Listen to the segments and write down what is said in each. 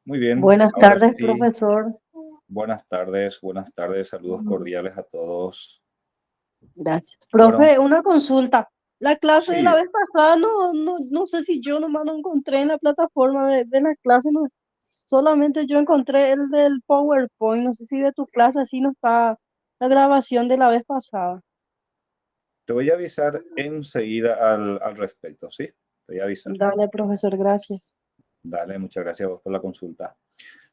Muy bien, Buenas ahora tardes, sí. profesor. Buenas tardes, saludos cordiales a todos. Gracias. Bueno, Profe, una consulta. La clase de la sí, vez pasada no sé si yo nomás no encontré en la plataforma de la clase, no, solamente yo encontré el del PowerPoint. No sé si de tu clase así no está la grabación de la vez pasada. te voy a avisar enseguida al respecto, ¿sí? Te voy a avisar. Dale, profesor, gracias. Dale, muchas gracias a vos por la consulta.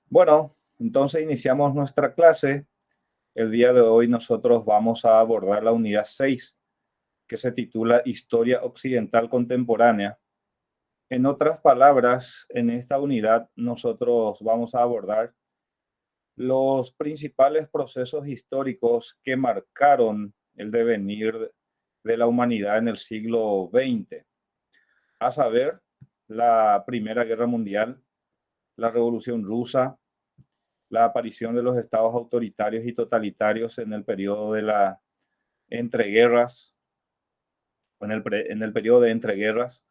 Bueno, entonces iniciamos nuestra clase. El día de hoy nosotros vamos a abordar la unidad 6, que se titula Historia Occidental Contemporánea. En otras palabras, en esta unidad nosotros vamos a abordar los principales procesos históricos que marcaron el devenir de la humanidad en el siglo XX, a saber, la Primera Guerra Mundial, la Revolución Rusa, la aparición de los estados autoritarios y totalitarios en el periodo de la entreguerras, en el periodo de entreguerras,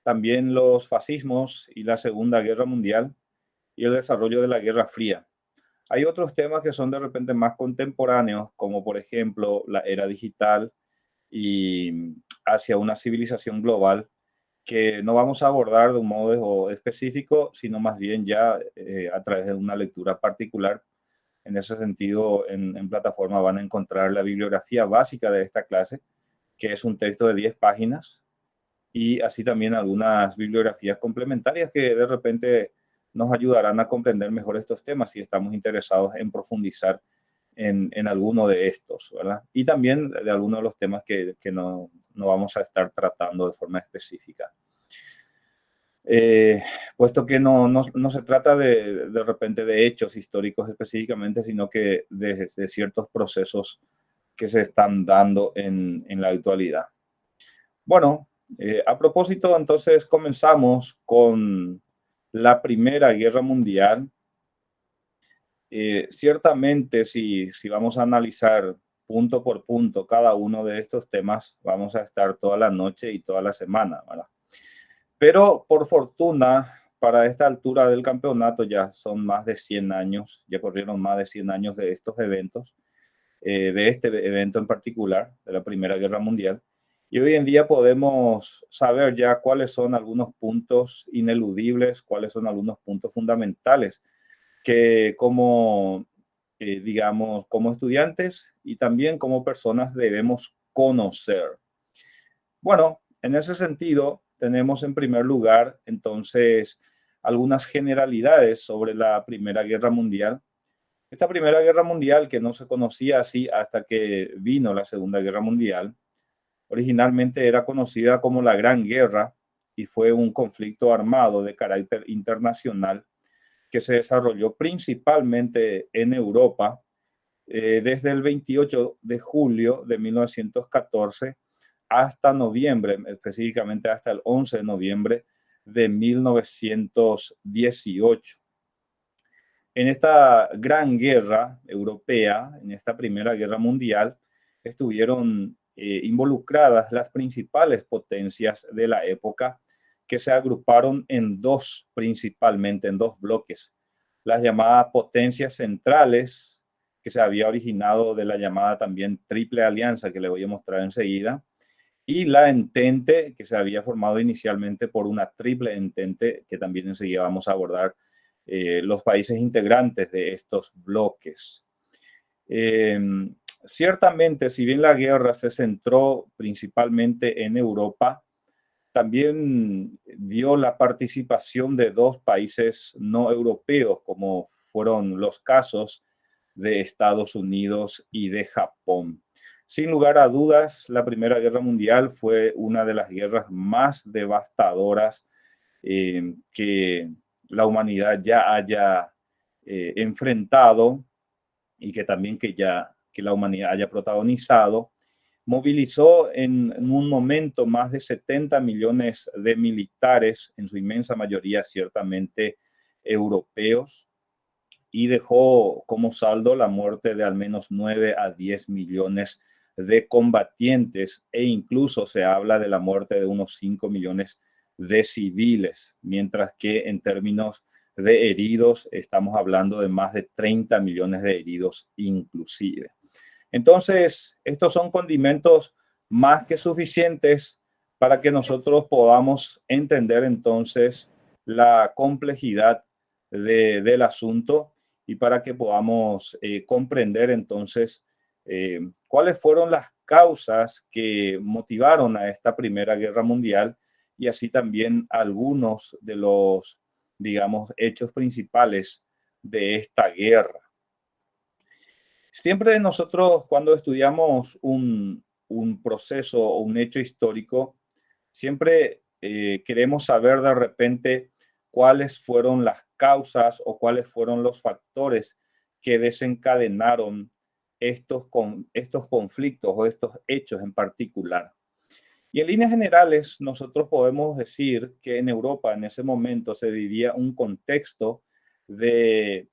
también los fascismos y la Segunda Guerra Mundial y el desarrollo de la Guerra Fría. Hay otros temas que son de repente más contemporáneos, como por ejemplo la era digital y hacia una civilización global, que no vamos a abordar de un modo específico, sino más bien ya a través de una lectura particular. En ese sentido, en plataforma van a encontrar la bibliografía básica de esta clase, que es un texto de 10 páginas, y así también algunas bibliografías complementarias que de repente nos ayudarán a comprender mejor estos temas si estamos interesados en profundizar en alguno de estos, ¿verdad? Y también de algunos de los temas que no vamos a estar tratando de forma específica. Puesto que no se trata de repente de hechos históricos específicamente, sino que de ciertos procesos que se están dando en la actualidad. Bueno, a propósito, entonces comenzamos con la Primera Guerra Mundial. Ciertamente, si vamos a analizar punto por punto cada uno de estos temas, vamos a estar toda la noche y toda la semana, ¿verdad? Pero por fortuna, para esta altura del campeonato ya son más de 100 años, ya corrieron más de 100 años de estos eventos, de este evento en particular, de la Primera Guerra Mundial. Y hoy en día podemos saber ya cuáles son algunos puntos ineludibles, cuáles son algunos puntos fundamentales que digamos, como estudiantes y también como personas debemos conocer. Bueno, en ese sentido, tenemos en primer lugar, entonces, algunas generalidades sobre la Primera Guerra Mundial. Esta Primera Guerra Mundial, que no se conocía así hasta que vino la Segunda Guerra Mundial, originalmente era conocida como la Gran Guerra y fue un conflicto armado de carácter internacional que se desarrolló principalmente en Europa desde el 28 de julio de 1914 hasta noviembre, específicamente hasta el 11 de noviembre de 1918. En esta gran guerra europea, en esta Primera Guerra Mundial, estuvieron involucradas las principales potencias de la época, que se agruparon en dos, principalmente en dos bloques. Las llamadas potencias centrales, que se había originado de la llamada también Triple Alianza, que le voy a mostrar enseguida, y la entente, que se había formado inicialmente por una triple entente, que también enseguida vamos a abordar los países integrantes de estos bloques. Eh, Ciertamente, si bien la guerra se centró principalmente en Europa, también dio la participación de dos países no europeos, como fueron los casos de Estados Unidos y de Japón. Sin lugar a dudas, la Primera Guerra Mundial fue una de las guerras más devastadoras que la humanidad ya haya enfrentado y que también que la humanidad haya protagonizado. Movilizó en un momento más de 70 millones de militares, en su inmensa mayoría ciertamente europeos, y dejó como saldo la muerte de al menos 9 a 10 millones de combatientes e incluso se habla de la muerte de unos 5 millones de civiles, mientras que en términos de heridos, estamos hablando de más de 30 millones de heridos inclusive. Entonces, estos son condimentos más que suficientes para que nosotros podamos entender entonces la complejidad del asunto y para que podamos comprender entonces cuáles fueron las causas que motivaron a esta Primera Guerra Mundial y así también algunos de los, digamos, hechos principales de esta guerra. Siempre nosotros cuando estudiamos un proceso o un hecho histórico, siempre queremos saber de repente cuáles fueron las causas o cuáles fueron los factores que desencadenaron estos conflictos o estos hechos en particular. Y en líneas generales, nosotros podemos decir que en Europa en ese momento se vivía un contexto de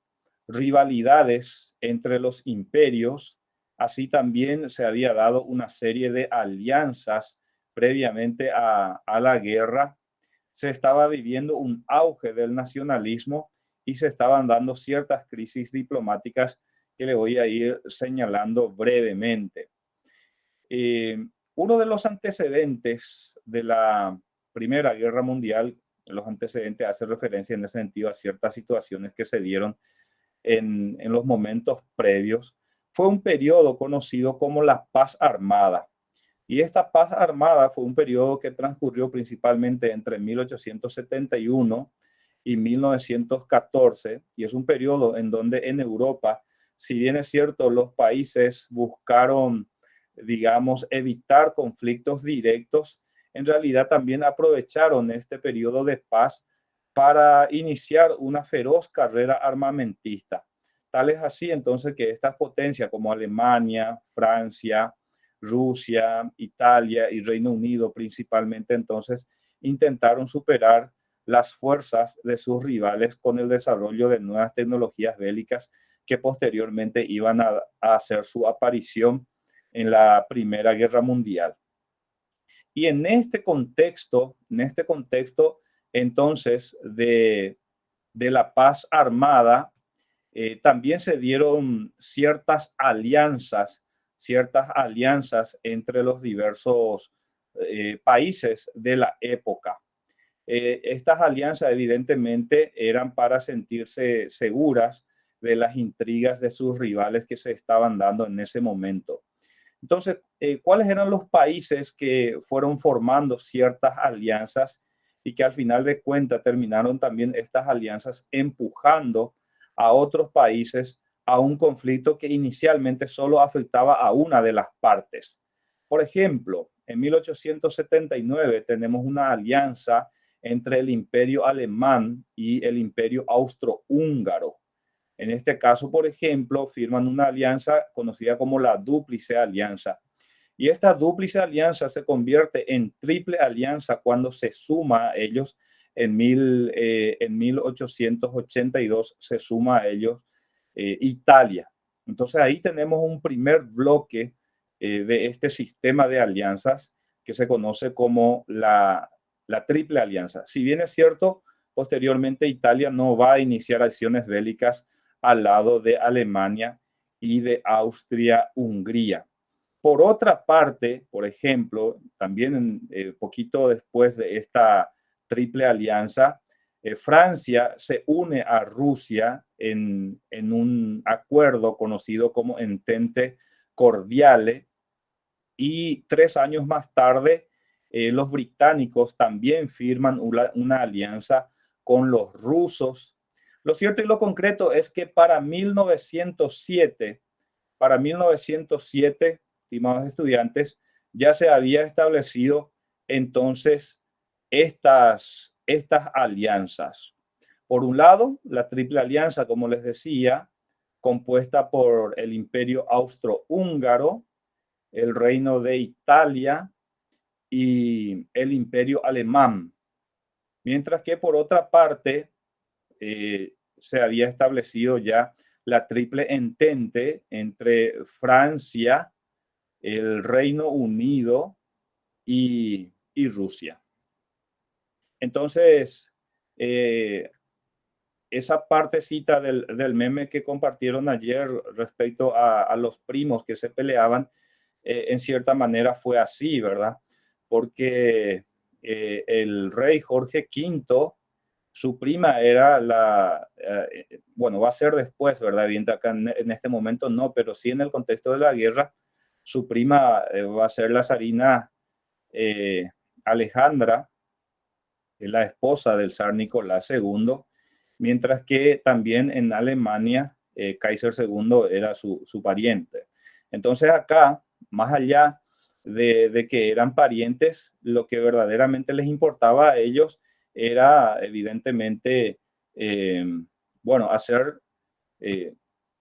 rivalidades entre los imperios. Así también se había dado una serie de alianzas previamente a la guerra. Se estaba viviendo un auge del nacionalismo y se estaban dando ciertas crisis diplomáticas que le voy a ir señalando brevemente. Uno de los antecedentes de la Primera Guerra Mundial, los antecedentes hace referencia en ese sentido a ciertas situaciones que se dieron en los momentos previos, fue un periodo conocido como la Paz Armada. Y esta paz armada fue un periodo que transcurrió principalmente entre 1871 y 1914, y es un periodo en donde en Europa, si bien es cierto, los países buscaron, digamos, evitar conflictos directos, en realidad también aprovecharon este periodo de paz para iniciar una feroz carrera armamentista. Tal es así entonces que estas potencias como Alemania, Francia, Rusia, Italia y Reino Unido principalmente entonces intentaron superar las fuerzas de sus rivales con el desarrollo de nuevas tecnologías bélicas que posteriormente iban a hacer su aparición en la Primera Guerra Mundial. Y en este contexto entonces de la paz armada, también se dieron ciertas alianzas entre los diversos países de la época. Estas alianzas evidentemente eran para sentirse seguras de las intrigas de sus rivales que se estaban dando en ese momento. Entonces, ¿cuáles eran los países que fueron formando ciertas alianzas y que al final de cuentas terminaron también estas alianzas empujando a otros países a un conflicto que inicialmente solo afectaba a una de las partes? Por ejemplo, en 1879 tenemos una alianza entre el Imperio Alemán y el Imperio Austrohúngaro. En este caso, por ejemplo, firman una alianza conocida como la Dúplice Alianza. Y esta Dúplice Alianza se convierte en Triple Alianza cuando se suma a ellos en 1882, se suma a ellos Italia. Entonces ahí tenemos un primer bloque de este sistema de alianzas que se conoce como la Triple Alianza. Si bien es cierto, posteriormente Italia no va a iniciar acciones bélicas al lado de Alemania y de Austria-Hungría. Por otra parte, por ejemplo, también poquito después de esta triple alianza, Francia se une a Rusia en un acuerdo conocido como Entente Cordiale, y 3 años más tarde los británicos también firman una alianza con los rusos. Lo cierto y lo concreto es que para 1907, estimados estudiantes, ya se había establecido entonces estas alianzas. Por un lado, la Triple Alianza, como les decía, compuesta por el Imperio Austrohúngaro, el Reino de Italia y el Imperio Alemán. Mientras que por otra parte, se había establecido ya la Triple Entente entre Francia, el Reino Unido y Rusia. Entonces, esa partecita del meme que compartieron ayer respecto a los primos que se peleaban, en cierta manera fue así, ¿verdad? Porque el rey Jorge V, su prima era bueno, va a ser después, ¿verdad? Bien, acá en este momento no, pero sí en el contexto de la guerra, su prima va a ser la zarina Alejandra, la esposa del zar Nicolás II, mientras que también en Alemania, Kaiser II era su pariente. Entonces acá, más allá de que eran parientes, lo que verdaderamente les importaba a ellos era evidentemente, bueno, hacer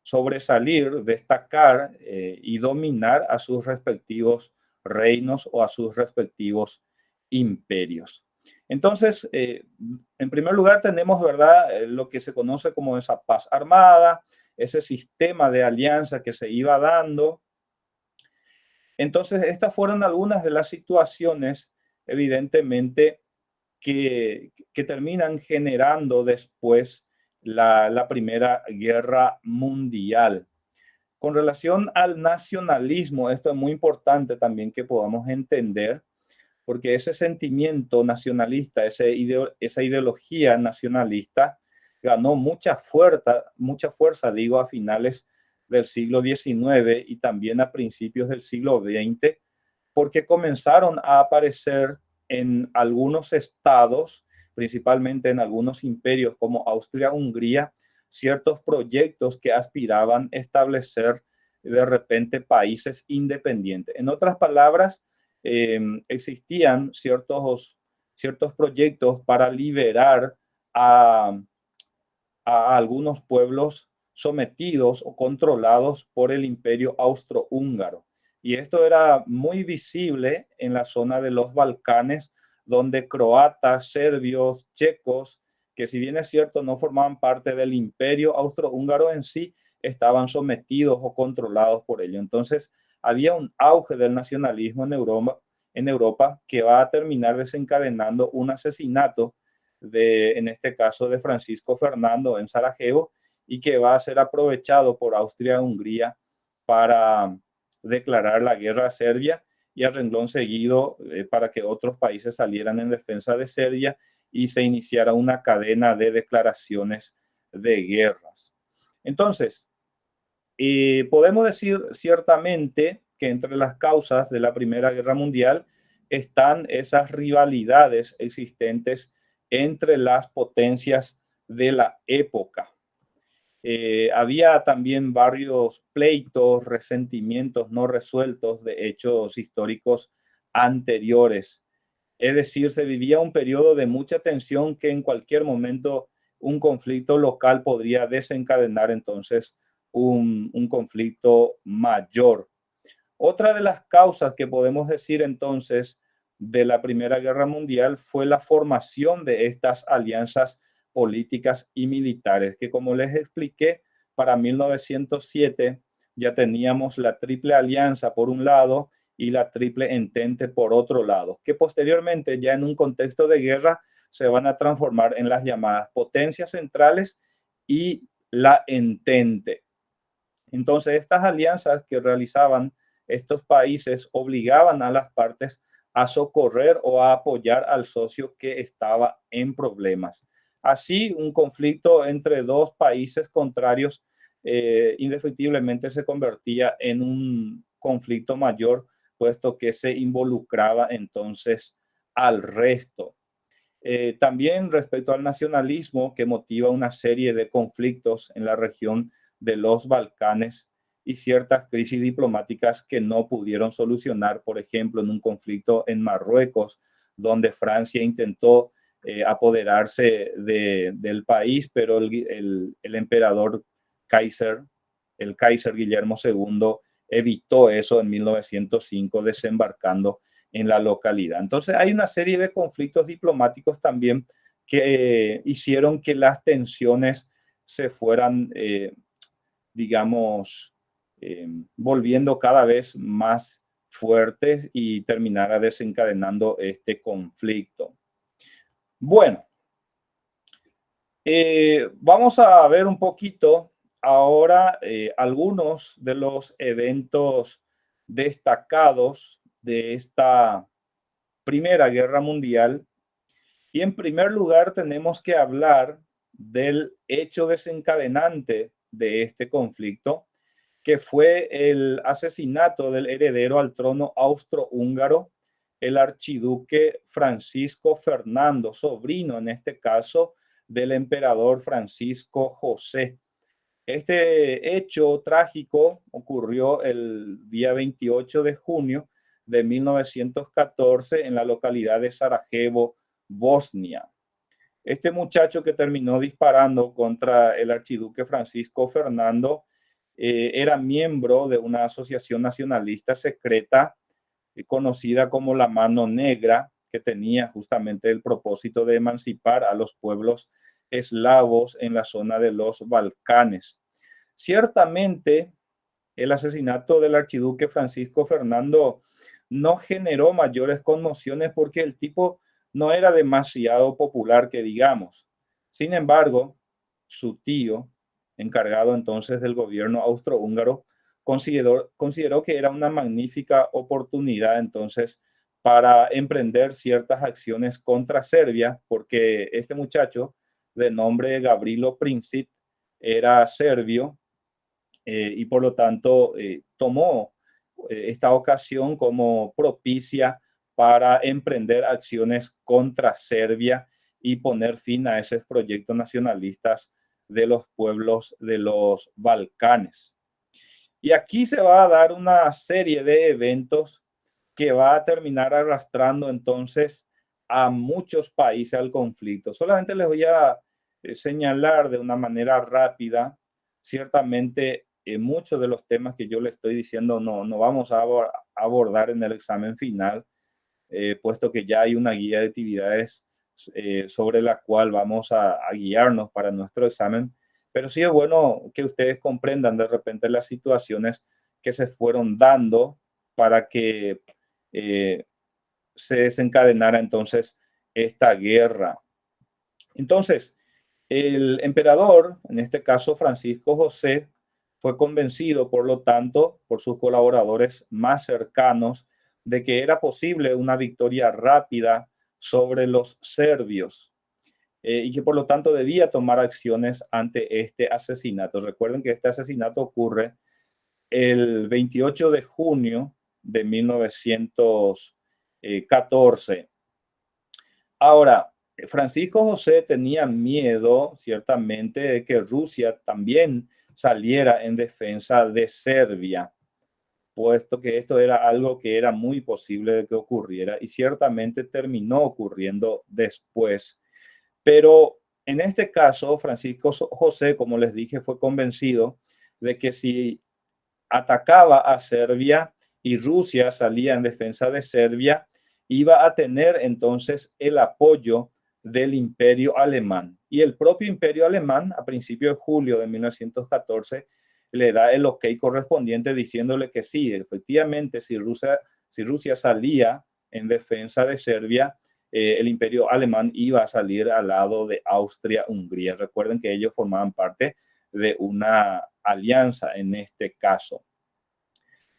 sobresalir, destacar y dominar a sus respectivos reinos o a sus respectivos imperios. Entonces, en primer lugar tenemos, ¿verdad?, lo que se conoce como esa paz armada, ese sistema de alianza que se iba dando. Entonces, estas fueron algunas de las situaciones, evidentemente, que terminan generando después la Primera Guerra Mundial. Con relación al nacionalismo, esto es muy importante también que podamos entender, porque ese sentimiento nacionalista, esa ideología nacionalista, ganó mucha fuerza, digo, a finales del siglo XIX y también a principios del siglo XX, porque comenzaron a aparecer en algunos estados, principalmente en algunos imperios como Austria-Hungría, ciertos proyectos que aspiraban a establecer de repente países independientes. En otras palabras, existían ciertos proyectos para liberar a, a algunos pueblos sometidos o controlados por el imperio austrohúngaro. Y esto era muy visible en la zona de los Balcanes, donde croatas, serbios, checos, que si bien es cierto no formaban parte del imperio austrohúngaro en sí, estaban sometidos o controlados por ello. Entonces, había un auge del nacionalismo en Europa que va a terminar desencadenando un asesinato en este caso, de Francisco Fernando en Sarajevo, y que va a ser aprovechado por Austria-Hungría para declarar la guerra a Serbia y a renglón seguido para que otros países salieran en defensa de Serbia y se iniciara una cadena de declaraciones de guerras. Entonces, podemos decir ciertamente que entre las causas de la Primera Guerra Mundial están esas rivalidades existentes entre las potencias de la época. Había también varios pleitos, resentimientos no resueltos de hechos históricos anteriores. Es decir, se vivía un periodo de mucha tensión que en cualquier momento un conflicto local podría desencadenar entonces un conflicto mayor. Otra de las causas que podemos decir entonces de la Primera Guerra Mundial fue la formación de estas alianzas políticas y militares, que como les expliqué, para 1907 ya teníamos la Triple Alianza por un lado y la Triple Entente por otro lado, que posteriormente ya en un contexto de guerra se van a transformar en las llamadas potencias centrales y la Entente. Entonces, estas alianzas que realizaban estos países obligaban a las partes a socorrer o a apoyar al socio que estaba en problemas. Así, un conflicto entre dos países contrarios indefectiblemente se convertía en un conflicto mayor, puesto que se involucraba entonces al resto. También respecto al nacionalismo, que motiva una serie de conflictos en la región de los Balcanes y ciertas crisis diplomáticas que no pudieron solucionar, por ejemplo, en un conflicto en Marruecos, donde Francia intentó apoderarse del país, pero el emperador el Kaiser Guillermo II, evitó eso en 1905, desembarcando en la localidad. Entonces hay una serie de conflictos diplomáticos también que hicieron que las tensiones se fueran, digamos, volviendo cada vez más fuertes y terminara desencadenando este conflicto. Bueno, Vamos a ver un poquito ahora algunos de los eventos destacados de esta Primera Guerra Mundial. Y en primer lugar tenemos que hablar del hecho desencadenante de este conflicto, que fue el asesinato del heredero al trono austrohúngaro, el archiduque Francisco Fernando, sobrino en este caso del emperador Francisco José. Este hecho trágico ocurrió el día 28 de junio de 1914 en la localidad de Sarajevo, Bosnia. Este muchacho que terminó disparando contra el archiduque Francisco Fernando era miembro de una asociación nacionalista secreta conocida como la Mano Negra, que tenía justamente el propósito de emancipar a los pueblos eslavos en la zona de los Balcanes. Ciertamente, el asesinato del archiduque Francisco Fernando no generó mayores conmociones porque el tipo no era demasiado popular, que digamos. Sin embargo, su tío, encargado entonces del gobierno austrohúngaro, consideró que era una magnífica oportunidad entonces para emprender ciertas acciones contra Serbia, porque este muchacho de nombre Gavrilo Princip era serbio y por lo tanto tomó esta ocasión como propicia para emprender acciones contra Serbia y poner fin a esos proyectos nacionalistas de los pueblos de los Balcanes. Y aquí se va a dar una serie de eventos que va a terminar arrastrando entonces a muchos países al conflicto. Solamente les voy a señalar de una manera rápida, ciertamente muchos de los temas que yo le estoy diciendo no vamos a abordar en el examen final, puesto que ya hay una guía de actividades sobre la cual vamos a guiarnos para nuestro examen, pero sí es bueno que ustedes comprendan de repente las situaciones que se fueron dando para que eh, se desencadenara entonces esta guerra. Entonces, el emperador, en este caso Francisco José, fue convencido, por lo tanto, por sus colaboradores más cercanos, de que era posible una victoria rápida sobre los serbios y que por lo tanto debía tomar acciones ante este asesinato. Recuerden que este asesinato ocurre el 28 de junio de 1914. Ahora, Francisco José tenía miedo, ciertamente, de que Rusia también saliera en defensa de Serbia, puesto que esto era algo que era muy posible de que ocurriera y ciertamente terminó ocurriendo después. Pero en este caso, Francisco José, como les dije, fue convencido de que si atacaba a Serbia y Rusia salía en defensa de Serbia, iba a tener entonces el apoyo del imperio alemán. Y el propio imperio alemán, a principios de julio de 1914, le da el ok correspondiente diciéndole que sí, efectivamente, si Rusia salía en defensa de Serbia, el imperio alemán iba a salir al lado de Austria-Hungría. Recuerden que ellos formaban parte de una alianza en este caso.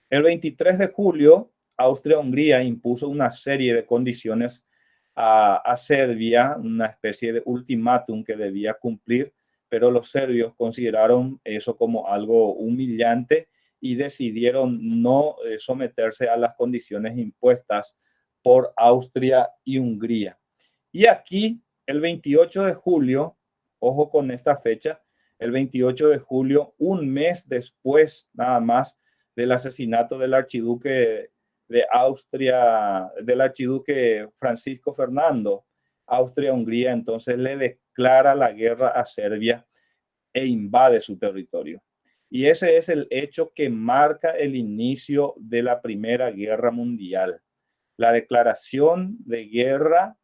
El 23 de julio, Austria-Hungría impuso una serie de condiciones a Serbia, una especie de ultimátum que debía cumplir, pero los serbios consideraron eso como algo humillante y decidieron no someterse a las condiciones impuestas por Austria y Hungría. Y aquí, el 28 de julio, ojo con esta fecha, el 28 de julio, un mes después nada más del asesinato del archiduque de Austria, del archiduque Francisco Fernando, Austria-Hungría entonces le declara la guerra a Serbia e invade su territorio. Y ese es el hecho que marca el inicio de la Primera Guerra Mundial. La declaración de guerra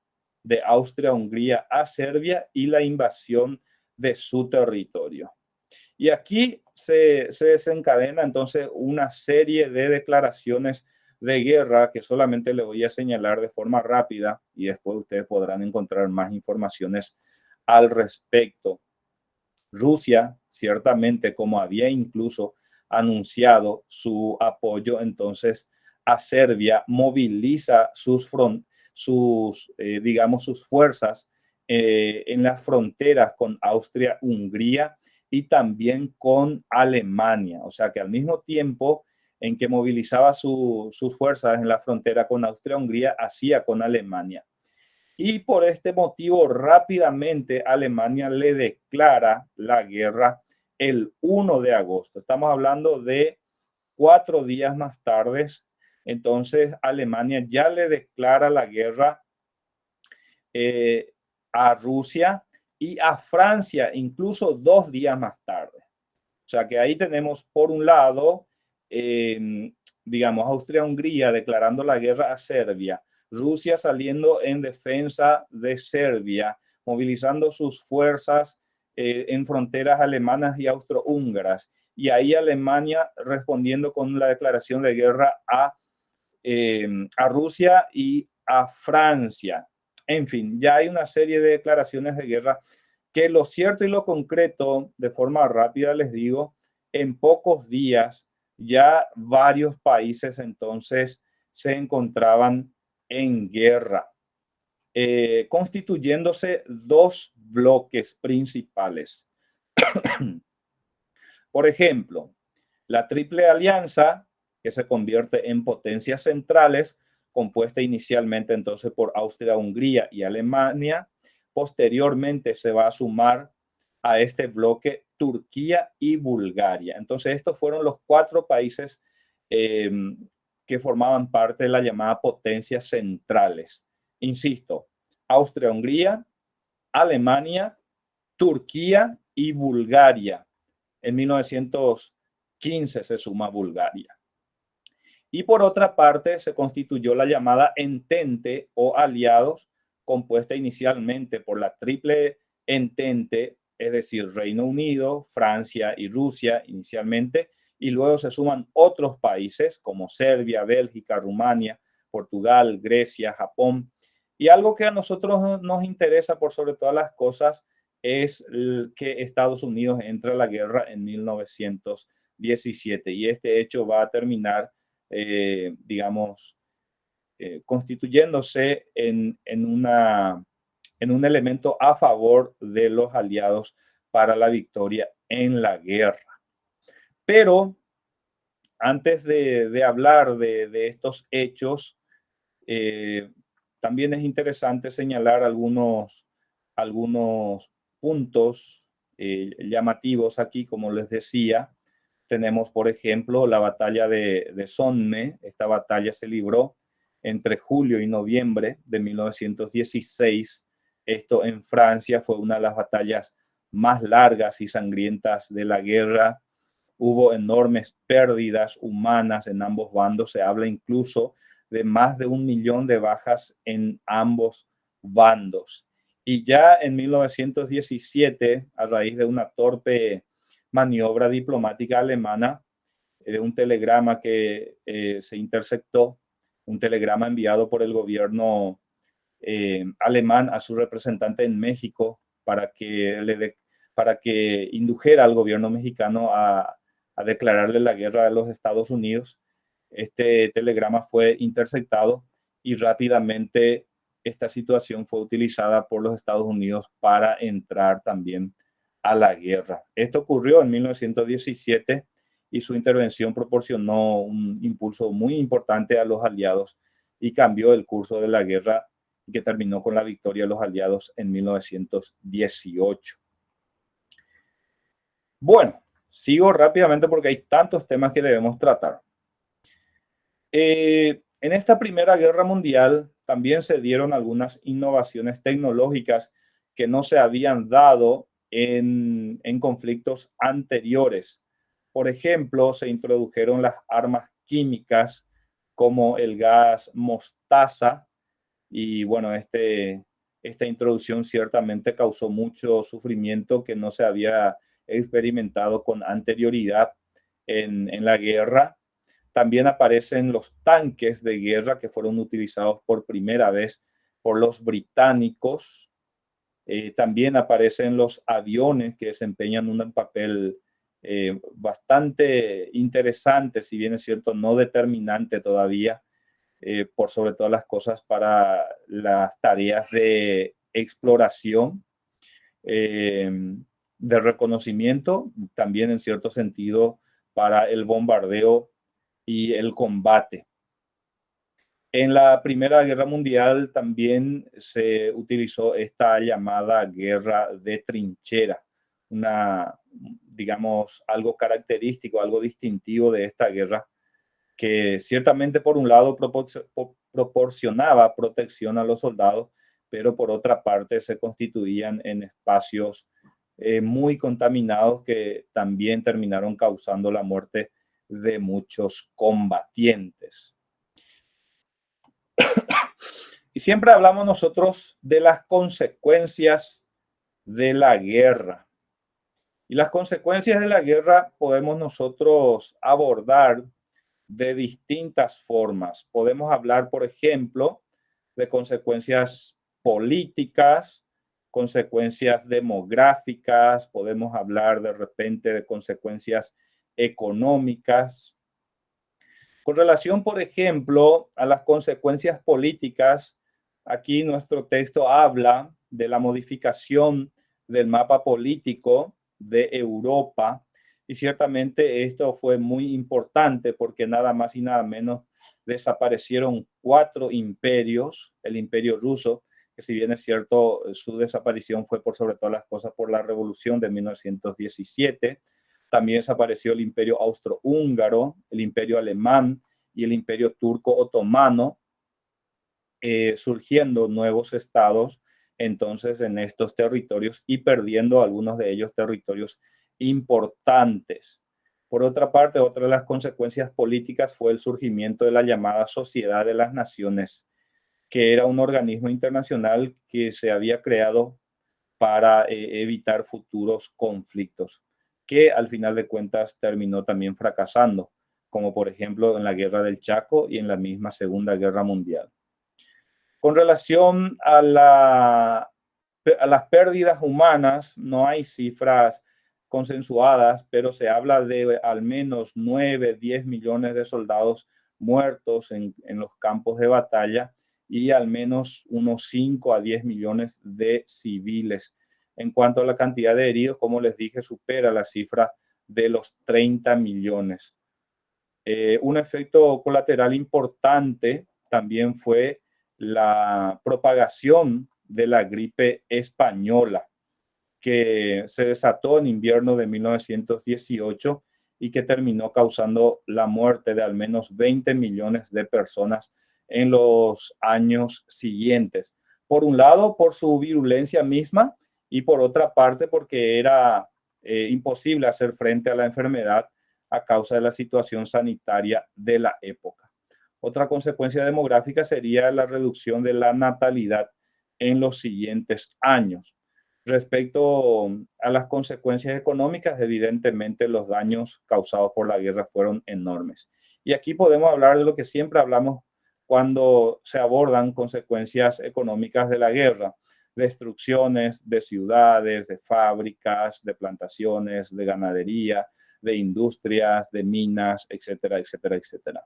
de Austria-Hungría a Serbia y la invasión de su territorio. Y aquí se desencadena entonces una serie de declaraciones de guerra que solamente le voy a señalar de forma rápida y después ustedes podrán encontrar más informaciones al respecto. Rusia, ciertamente, como había incluso anunciado su apoyo, entonces a Serbia, moviliza digamos, sus fuerzas en las fronteras con Austria, Hungría y también con Alemania. O sea que al mismo tiempo en que movilizaba sus fuerzas en la frontera con Austria, Hungría, hacía con Alemania. Y por este motivo, rápidamente Alemania le declara la guerra el 1 de agosto. Estamos hablando de 4 días más tarde. Entonces, Alemania ya le declara la guerra eh, a Rusia y a Francia, incluso 2 días más tarde. O sea que ahí tenemos, por un lado, digamos, Austria-Hungría declarando la guerra a Serbia, Rusia saliendo en defensa de Serbia, movilizando sus fuerzas en fronteras alemanas y austrohúngaras, y ahí Alemania respondiendo con la declaración de guerra a Rusia y a Francia. En fin, ya hay una serie de declaraciones de guerra que lo cierto y lo concreto, de forma rápida les digo, en pocos días ya varios países entonces se encontraban en guerra, constituyéndose dos bloques principales. Por ejemplo, la Triple Alianza, que se convierte en potencias centrales, compuesta inicialmente entonces por Austria, Hungría y Alemania. Posteriormente se va a sumar a este bloque Turquía y Bulgaria. Entonces estos fueron los 4 países que formaban parte de la llamada potencias centrales. Insisto, Austria, Hungría, Alemania, Turquía y Bulgaria. En 1915 se suma Bulgaria. Y por otra parte se constituyó la llamada Entente o aliados, compuesta inicialmente por la Triple Entente, es decir, Reino Unido, Francia y Rusia inicialmente, y luego se suman otros países como Serbia, Bélgica, Rumania, Portugal, Grecia, Japón. Y algo que a nosotros nos interesa por sobre todas las cosas es que Estados Unidos entra a la guerra en 1917 y este hecho va a terminar, digamos, constituyéndose en un elemento a favor de los aliados para la victoria en la guerra. Pero antes de hablar de estos hechos, también es interesante señalar algunos puntos llamativos aquí, como les decía. Tenemos, por ejemplo, la batalla de Somme. Esta batalla se libró entre julio y noviembre de 1916. Esto en Francia fue una de las batallas más largas y sangrientas de la guerra. Hubo enormes pérdidas humanas en ambos bandos. Se habla incluso de más de 1 millón de bajas en ambos bandos. Y ya en 1917, a raíz de una torpe maniobra diplomática alemana, de un telegrama que se interceptó, un telegrama enviado por el gobierno alemán a su representante en México para que indujera al gobierno mexicano a declararle la guerra a los Estados Unidos. Este telegrama fue interceptado y rápidamente esta situación fue utilizada por los Estados Unidos para entrar también a la guerra. Esto ocurrió en 1917 y su intervención proporcionó un impulso muy importante a los aliados y cambió el curso de la guerra, que terminó con la victoria de los aliados en 1918. Bueno, sigo rápidamente porque hay tantos temas que debemos tratar. En esta Primera Guerra Mundial también se dieron algunas innovaciones tecnológicas que no se habían dado en conflictos anteriores. Por ejemplo, se introdujeron las armas químicas como el gas mostaza y bueno, esta introducción ciertamente causó mucho sufrimiento que no se había experimentado con anterioridad en la guerra. También aparecen los tanques de guerra que fueron utilizados por primera vez por los británicos. También aparecen los aviones que desempeñan un papel bastante interesante, si bien es cierto, no determinante todavía, por sobre todas las cosas para las tareas de exploración, de reconocimiento, también en cierto sentido para el bombardeo y el combate. En la Primera Guerra Mundial también se utilizó esta llamada guerra de trinchera, digamos, algo característico, algo distintivo de esta guerra, que ciertamente por un lado proporcionaba protección a los soldados, pero por otra parte se constituían en espacios muy contaminados que también terminaron causando la muerte de muchos combatientes. Y siempre hablamos nosotros de las consecuencias de la guerra. Y las consecuencias de la guerra podemos nosotros abordar de distintas formas. Podemos hablar, por ejemplo, de consecuencias políticas, consecuencias demográficas, podemos hablar de repente de consecuencias económicas. Con relación, por ejemplo, a las consecuencias políticas, aquí nuestro texto habla de la modificación del mapa político de Europa y ciertamente esto fue muy importante porque nada más y nada menos desaparecieron 4 imperios, el imperio ruso, que si bien es cierto, su desaparición fue por sobre todas las cosas por la revolución de 1917, también desapareció el imperio austrohúngaro, el imperio alemán y el imperio turco otomano, surgiendo nuevos estados entonces en estos territorios y perdiendo algunos de ellos territorios importantes. Por otra parte, otra de las consecuencias políticas fue el surgimiento de la llamada Sociedad de las Naciones, que era un organismo internacional que se había creado para evitar futuros conflictos, que al final de cuentas terminó también fracasando, como por ejemplo en la Guerra del Chaco y en la misma Segunda Guerra Mundial. Con relación a las pérdidas humanas, no hay cifras consensuadas, pero se habla de al menos 9, 10 millones de soldados muertos en los campos de batalla y al menos unos 5 a 10 millones de civiles. En cuanto a la cantidad de heridos, como les dije, supera la cifra de los 30 millones. Un efecto colateral importante también fue la propagación de la gripe española, que se desató en invierno de 1918 y que terminó causando la muerte de al menos 20 millones de personas en los años siguientes. Por un lado, por su virulencia misma y por otra parte, porque era imposible hacer frente a la enfermedad a causa de la situación sanitaria de la época. Otra consecuencia demográfica sería la reducción de la natalidad en los siguientes años. Respecto a las consecuencias económicas, evidentemente los daños causados por la guerra fueron enormes. Y aquí podemos hablar de lo que siempre hablamos cuando se abordan consecuencias económicas de la guerra: destrucciones de ciudades, de fábricas, de plantaciones, de ganadería, de industrias, de minas, etcétera, etcétera, etcétera.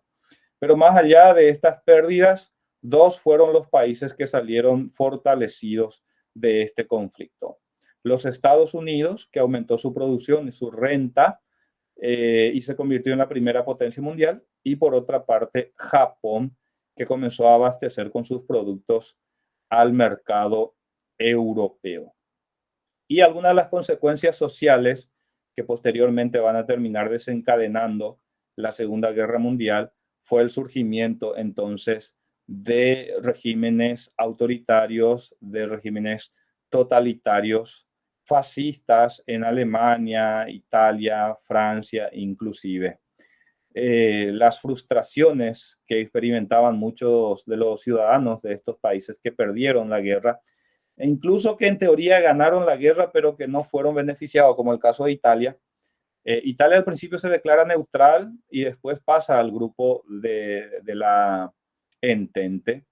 Pero más allá de estas pérdidas, 2 fueron los países que salieron fortalecidos de este conflicto. Los Estados Unidos, que aumentó su producción y su renta y se convirtió en la primera potencia mundial, y por otra parte Japón, que comenzó a abastecer con sus productos al mercado europeo. Y algunas de las consecuencias sociales que posteriormente van a terminar desencadenando la Segunda Guerra Mundial fue el surgimiento entonces de regímenes autoritarios, de regímenes totalitarios, fascistas en Alemania, Italia, Francia, inclusive. Las frustraciones que experimentaban muchos de los ciudadanos de estos países que perdieron la guerra, e incluso que en teoría ganaron la guerra, pero que no fueron beneficiados, como el caso de Italia. Italia al principio se declara neutral y después pasa al grupo de la Entente.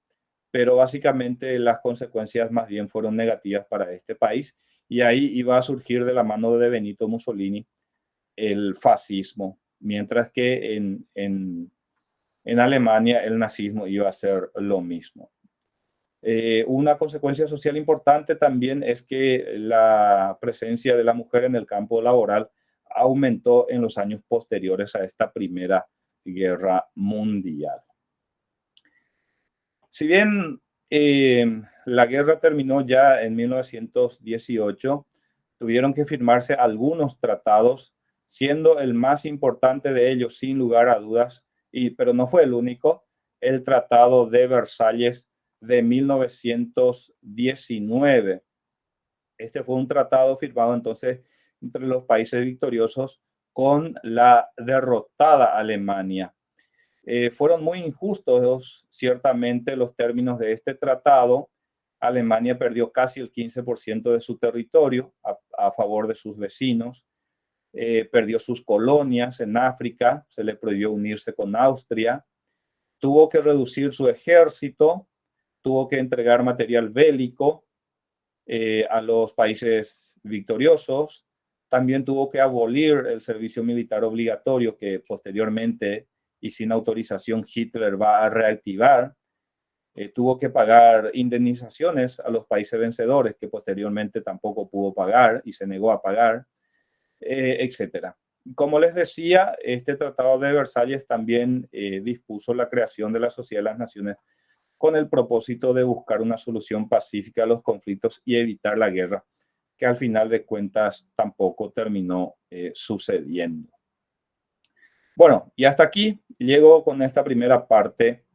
pero básicamente las consecuencias más bien fueron negativas para este país, y ahí iba a surgir de la mano de Benito Mussolini el fascismo, mientras que en Alemania el nazismo iba a ser lo mismo. Una consecuencia social importante también es que la presencia de la mujer en el campo laboral aumentó en los años posteriores a esta Primera Guerra Mundial. Si bien la guerra terminó ya en 1918, tuvieron que firmarse algunos tratados, siendo el más importante de ellos, sin lugar a dudas, pero no fue el único, el Tratado de Versalles de 1919. Este fue un tratado firmado entonces entre los países victoriosos con la derrotada Alemania. Fueron muy injustos, ciertamente, los términos de este tratado. Alemania perdió casi el 15% de su territorio a favor de sus vecinos. Perdió sus colonias en África, se le prohibió unirse con Austria. Tuvo que reducir su ejército, tuvo que entregar material bélico a los países victoriosos. También tuvo que abolir el servicio militar obligatorio que posteriormente y sin autorización Hitler va a reactivar. Tuvo que pagar indemnizaciones a los países vencedores que posteriormente tampoco pudo pagar y se negó a pagar, etcétera. Como les decía, este Tratado de Versalles también dispuso la creación de la Sociedad de las Naciones con el propósito de buscar una solución pacífica a los conflictos y evitar la guerra, que al final de cuentas tampoco terminó sucediendo. Bueno, y hasta aquí llego con esta primera parte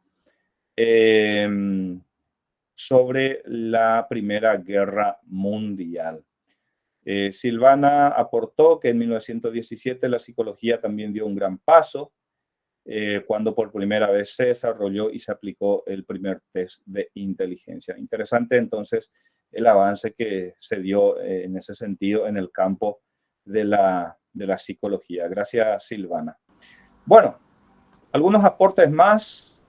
sobre la Primera Guerra Mundial. Silvana aportó que en 1917 la psicología también dio un gran paso cuando por primera vez se desarrolló y se aplicó el primer test de inteligencia. Interesante entonces el avance que se dio en ese sentido en el campo de la psicología. Gracias, Silvana. Bueno, algunos aportes más,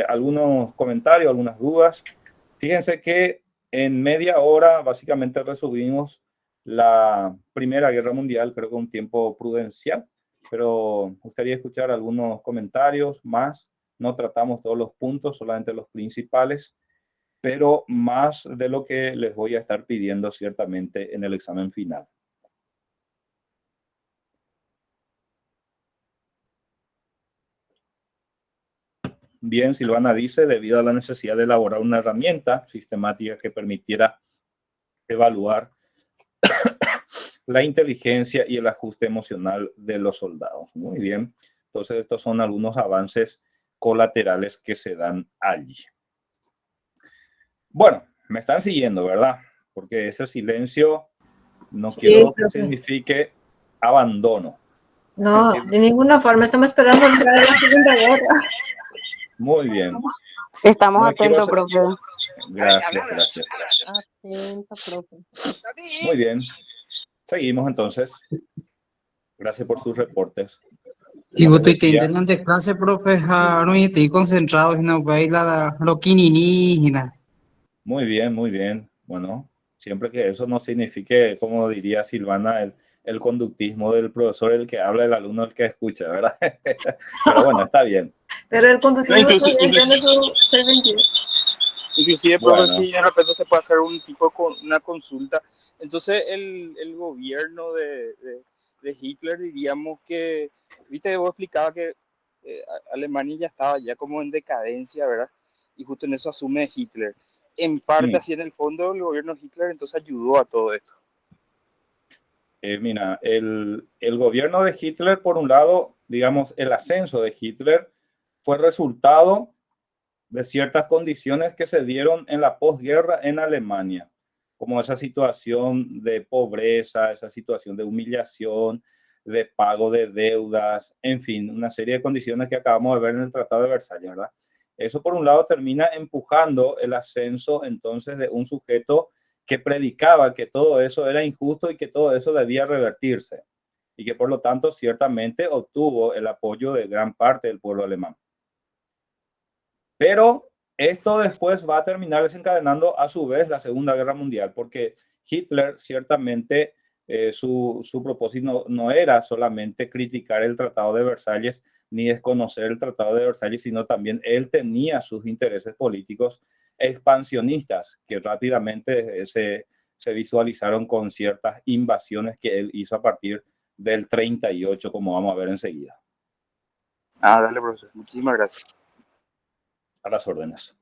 algunos comentarios, algunas dudas. Fíjense que en media hora básicamente resumimos la Primera Guerra Mundial, creo que un tiempo prudencial, pero gustaría escuchar algunos comentarios más. No tratamos todos los puntos, solamente los principales, pero más de lo que les voy a estar pidiendo ciertamente en el examen final. Bien, Silvana dice, debido a la necesidad de elaborar una herramienta sistemática que permitiera evaluar la inteligencia y el ajuste emocional de los soldados. Muy bien. Entonces, estos son algunos avances colaterales que se dan allí. Bueno, me están siguiendo, ¿verdad? Porque ese silencio no quiero que signifique abandono. No, de ninguna forma. Estamos esperando la Segunda Guerra. Muy bien. Estamos No atentos, profe. Gracias, gracias. Atenta, profe. Muy bien. Seguimos entonces. Gracias por sus reportes. Y vos te intentan de clase, profe, no estoy concentrado en no bailar lo quininijina. Muy bien, muy bien. Bueno, siempre que eso no signifique, como diría Silvana, el conductismo del profesor, el que habla, el alumno, el que escucha, ¿verdad? Pero bueno, está bien. Pero el conductismo tiene su servidor. Inclusive, Bueno. profe, si de repente se puede hacer un tipo con una consulta. Entonces, el gobierno de Hitler, diríamos que, viste, vos explicaba que Alemania ya estaba ya como en decadencia, ¿verdad? Y justo en eso asume Hitler. En parte, así en el fondo, el gobierno de Hitler entonces ayudó a todo esto. Mira, el gobierno de Hitler, por un lado, digamos, el ascenso de Hitler fue resultado de ciertas condiciones que se dieron en la posguerra en Alemania, como esa situación de pobreza, esa situación de humillación, de pago de deudas, en fin, una serie de condiciones que acabamos de ver en el Tratado de Versalles, ¿verdad? Eso por un lado termina empujando el ascenso entonces de un sujeto que predicaba que todo eso era injusto y que todo eso debía revertirse, y que por lo tanto ciertamente obtuvo el apoyo de gran parte del pueblo alemán. Pero Esto después va a terminar desencadenando a su vez la Segunda Guerra Mundial, porque Hitler ciertamente su propósito no era solamente criticar el Tratado de Versalles ni desconocer el Tratado de Versalles, sino también él tenía sus intereses políticos expansionistas que rápidamente se visualizaron con ciertas invasiones que él hizo a partir del 38, como vamos a ver enseguida. Ah, dale, profesor. Muchísimas gracias. A las órdenes.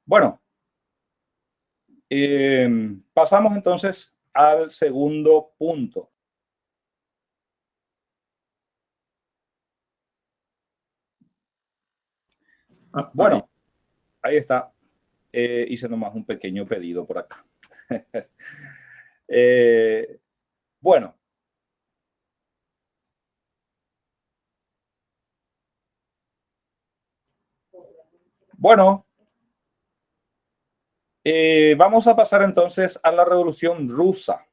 Bueno, pasamos entonces al segundo punto. Bueno, ahí está. Hice nomás un pequeño pedido por acá. Bueno. Bueno. Vamos a pasar entonces a la Revolución Rusa.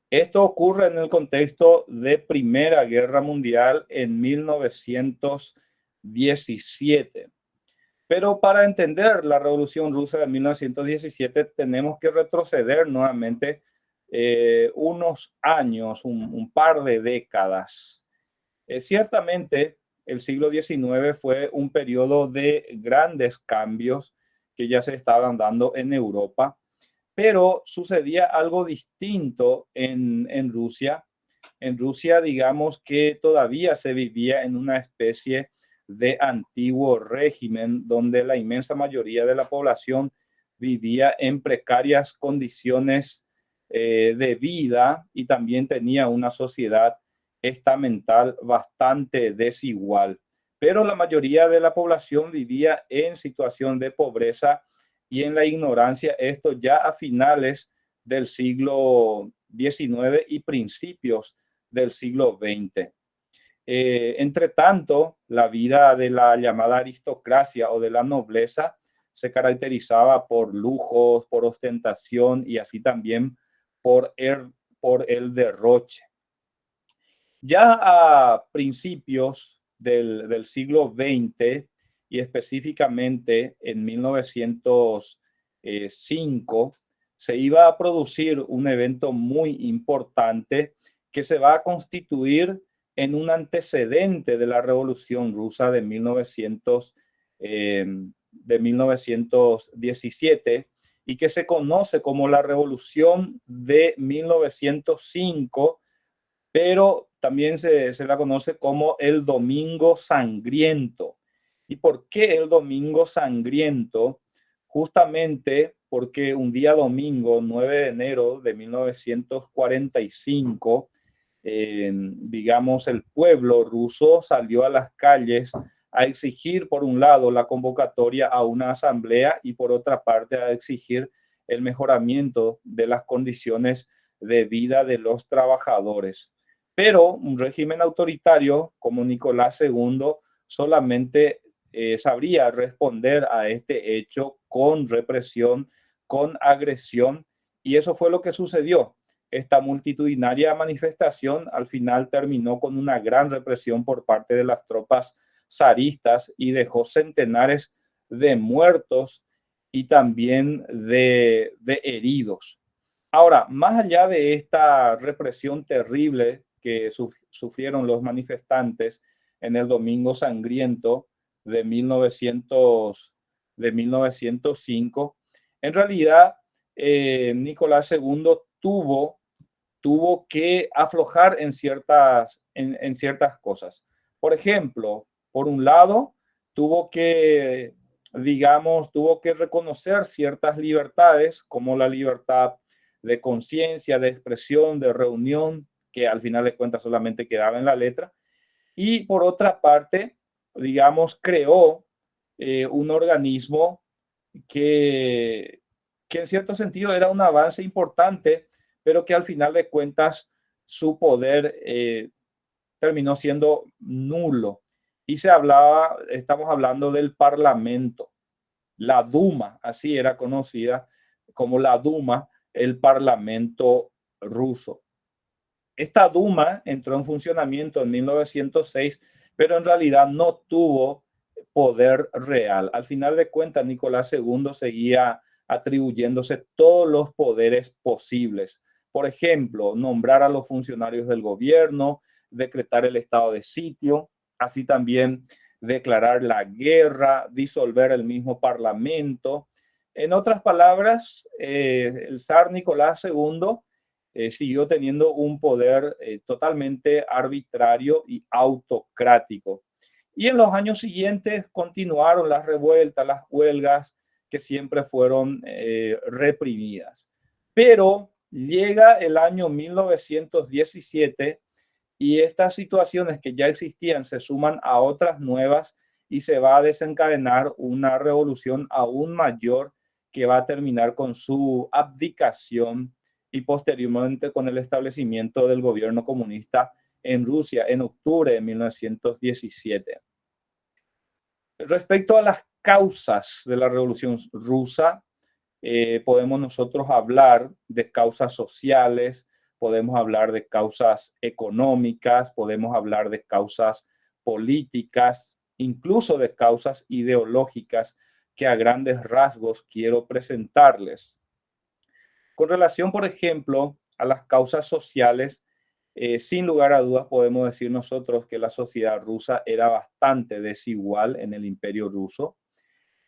Esto ocurre en el contexto de Primera Guerra Mundial en 1917. Pero para entender la Revolución Rusa de 1917 tenemos que retroceder nuevamente unos años, un par de décadas. Ciertamente el siglo XIX fue un periodo de grandes cambios que ya se estaban dando en Europa, pero sucedía algo distinto en Rusia. En Rusia, digamos que todavía se vivía en una especie de antiguo régimen donde la inmensa mayoría de la población vivía en precarias condiciones de vida y también tenía una sociedad estamental bastante desigual. Pero la mayoría de la población vivía en situación de pobreza y en la ignorancia, esto ya a finales del siglo XIX y principios del siglo XX. Entre tanto, la vida de la llamada aristocracia o de la nobleza se caracterizaba por lujos, por ostentación y así también por el derroche. Ya a principios del siglo XX y específicamente en 1905, se iba a producir un evento muy importante que se va a constituir en un antecedente de la Revolución Rusa de 1917 y que se conoce como la Revolución de 1905, pero también se la conoce como el Domingo Sangriento. ¿Y por qué el Domingo Sangriento? Justamente porque un día domingo, 9 de enero de 1945, digamos, el pueblo ruso salió a las calles a exigir, por un lado, la convocatoria a una asamblea y por otra parte a exigir el mejoramiento de las condiciones de vida de los trabajadores. Pero un régimen autoritario como Nicolás II solamente sabría responder a este hecho con represión, con agresión, y eso fue lo que sucedió. Esta multitudinaria manifestación al final terminó con una gran represión por parte de las tropas zaristas y dejó centenares de muertos y también de heridos. Ahora, más allá de esta represión terrible que sufrieron los manifestantes en el Domingo Sangriento de 1905, en realidad Nicolás II tuvo que aflojar en ciertas cosas. Por ejemplo, por un lado, tuvo que reconocer ciertas libertades, como la libertad de conciencia, de expresión, de reunión, que al final de cuentas solamente quedaba en la letra. Y por otra parte, digamos, creó un organismo que en cierto sentido era un avance importante, pero que al final de cuentas su poder terminó siendo nulo. Y estamos hablando del Parlamento, la Duma, así era conocida como la Duma, el Parlamento ruso. Esta Duma entró en funcionamiento en 1906, pero en realidad no tuvo poder real. Al final de cuentas, Nicolás II seguía atribuyéndose todos los poderes posibles. Por ejemplo, nombrar a los funcionarios del gobierno, decretar el estado de sitio, así también declarar la guerra, disolver el mismo parlamento. En otras palabras, el zar Nicolás II siguió teniendo un poder totalmente arbitrario y autocrático. Y en los años siguientes continuaron las revueltas, las huelgas, que siempre fueron reprimidas. Pero llega el año 1917 y estas situaciones que ya existían se suman a otras nuevas y se va a desencadenar una revolución aún mayor que va a terminar con su abdicación y posteriormente con el establecimiento del gobierno comunista en Rusia en octubre de 1917. Respecto a las causas de la Revolución Rusa, podemos nosotros hablar de causas sociales, podemos hablar de causas económicas, podemos hablar de causas políticas, incluso de causas ideológicas que a grandes rasgos quiero presentarles. Con relación, por ejemplo, a las causas sociales, sin lugar a dudas podemos decir nosotros que la sociedad rusa era bastante desigual en el Imperio ruso.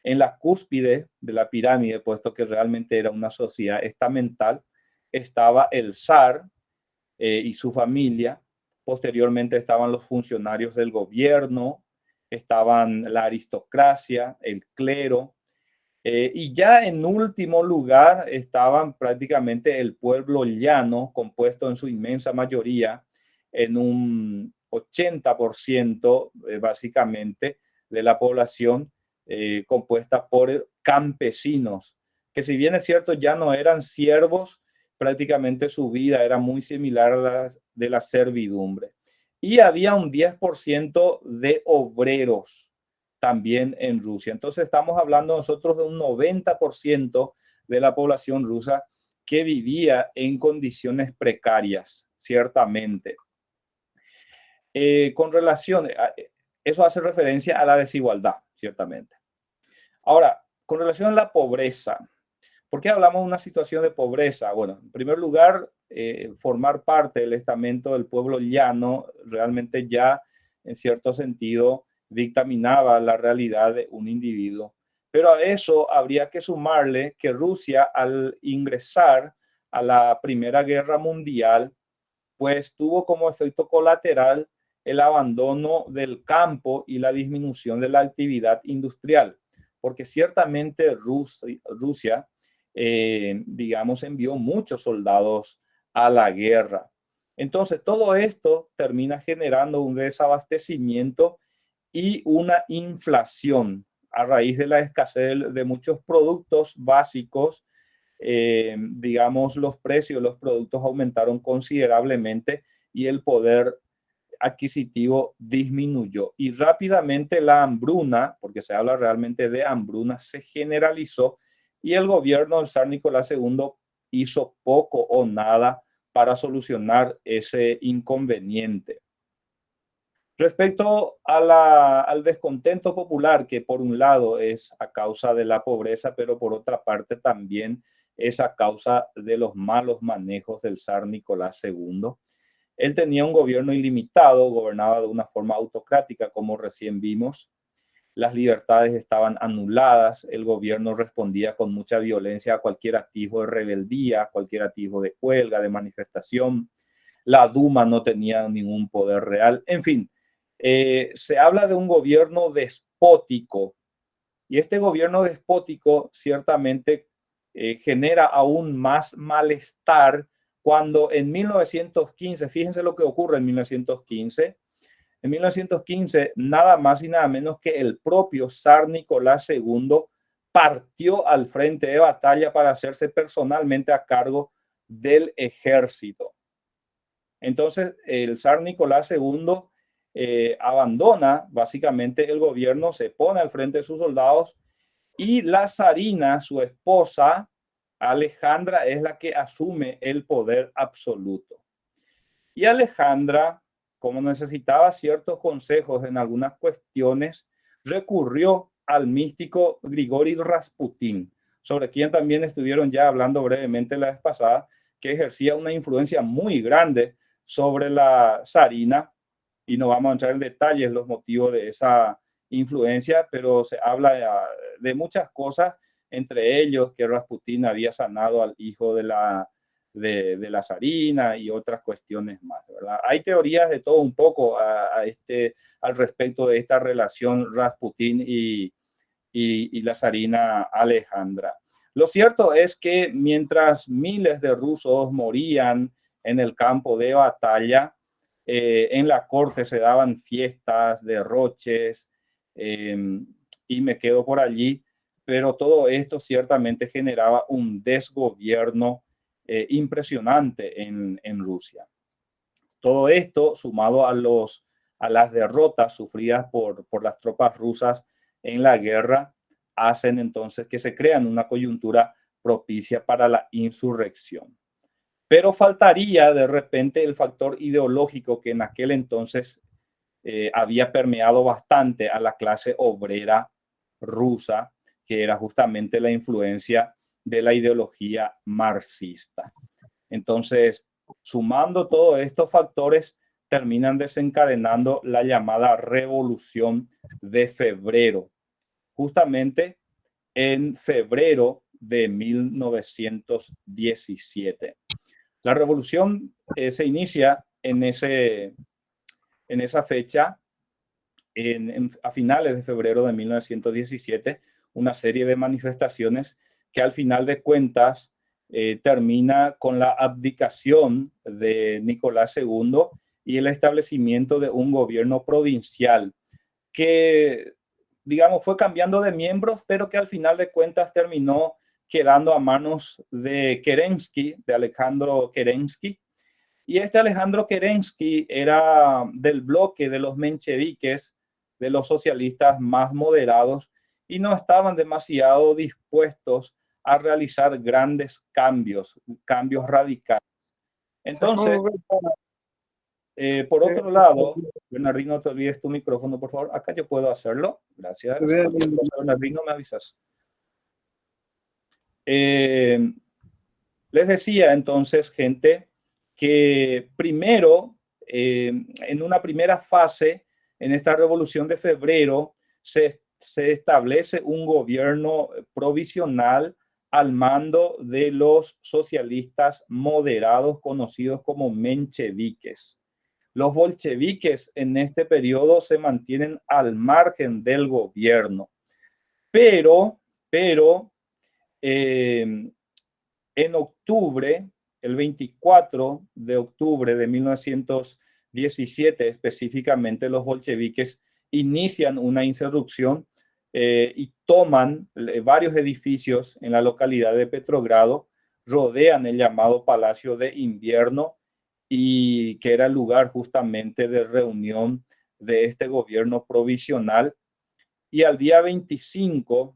En la cúspide de la pirámide, puesto que realmente era una sociedad estamental, estaba el zar y su familia. Posteriormente estaban los funcionarios del gobierno, estaban la aristocracia, el clero, y ya en último lugar estaban prácticamente el pueblo llano, compuesto en su inmensa mayoría, en un 80% básicamente de la población compuesta por campesinos, que si bien es cierto ya no eran siervos, prácticamente su vida era muy similar a la de la servidumbre. Y había un 10% de obreros también en Rusia. Entonces estamos hablando nosotros de un 90% de la población rusa que vivía en condiciones precarias, ciertamente. Con relación, eso hace referencia a la desigualdad, ciertamente. Ahora, con relación a la pobreza, ¿por qué hablamos de una situación de pobreza? Bueno, en primer lugar, formar parte del estamento del pueblo llano realmente ya, en cierto sentido, dictaminaba la realidad de un individuo. Pero a eso habría que sumarle que Rusia, al ingresar a la Primera Guerra Mundial, pues tuvo como efecto colateral el abandono del campo y la disminución de la actividad industrial, porque ciertamente Rusia digamos, envió muchos soldados a la guerra. Entonces, todo esto termina generando un desabastecimiento y una inflación a raíz de la escasez de muchos productos básicos. Digamos, los precios de los productos aumentaron considerablemente y el poder adquisitivo disminuyó. Y rápidamente la hambruna, porque se habla realmente de hambruna, se generalizó y el gobierno del zar Nicolás II hizo poco o nada para solucionar ese inconveniente. Respecto al descontento popular, que por un lado es a causa de la pobreza, pero por otra parte también es a causa de los malos manejos del zar Nicolás II. Él tenía un gobierno ilimitado, gobernaba de una forma autocrática, como recién vimos. Las libertades estaban anuladas, el gobierno respondía con mucha violencia a cualquier atisbo de rebeldía, cualquier atisbo de huelga, de manifestación. La Duma no tenía ningún poder real. En fin, se habla de un gobierno despótico y este gobierno despótico ciertamente genera aún más malestar cuando en 1915, fíjense lo que ocurre en 1915, en 1915 nada más y nada menos que el propio zar Nicolás II partió al frente de batalla para hacerse personalmente a cargo del ejército. Entonces el zar Nicolás II abandona básicamente el gobierno, se pone al frente de sus soldados y la zarina, su esposa, Alejandra, es la que asume el poder absoluto. Y Alejandra, como necesitaba ciertos consejos en algunas cuestiones, recurrió al místico Grigori Rasputin, sobre quien también estuvieron ya hablando brevemente la vez pasada, que ejercía una influencia muy grande sobre la zarina, y no vamos a entrar en detalles los motivos de esa influencia, pero se habla de muchas cosas, entre ellos que Rasputin había sanado al hijo de la zarina y otras cuestiones más, ¿verdad? Hay teorías de todo un poco al respecto de esta relación Rasputin y la zarina Alejandra. Lo cierto es que mientras miles de rusos morían en el campo de batalla, en la corte se daban fiestas, derroches, y me quedo por allí, pero todo esto ciertamente generaba un desgobierno impresionante en Rusia. Todo esto sumado a las derrotas sufridas por las tropas rusas en la guerra, hacen entonces que se crean una coyuntura propicia para la insurrección. Pero faltaría de repente el factor ideológico que en aquel entonces había permeado bastante a la clase obrera rusa, que era justamente la influencia de la ideología marxista. Entonces, sumando todos estos factores, terminan desencadenando la llamada Revolución de Febrero, justamente en febrero de 1917. La revolución se inicia en esa fecha, a finales de febrero de 1917, una serie de manifestaciones que al final de cuentas termina con la abdicación de Nicolás II y el establecimiento de un gobierno provincial que, digamos, fue cambiando de miembros, pero que al final de cuentas terminó quedando a manos de Kerensky, de Alejandro Kerensky. Y este Alejandro Kerensky era del bloque de los mencheviques, de los socialistas más moderados, y no estaban demasiado dispuestos a realizar grandes cambios radicales. Entonces, por otro lado, Bernardino, te olvides tu micrófono, por favor. Acá yo puedo hacerlo. Gracias. Bernardino, me avisas. Les decía entonces, gente, que primero, en una primera fase, en esta revolución de febrero, se establece un gobierno provisional al mando de los socialistas moderados conocidos como mencheviques. Los bolcheviques en este periodo se mantienen al margen del gobierno, pero en octubre, el 24 de octubre de 1917, específicamente, los bolcheviques inician una insurrección y toman varios edificios en la localidad de Petrogrado, rodean el llamado Palacio de Invierno, y que era el lugar justamente de reunión de este gobierno provisional. Y al día 25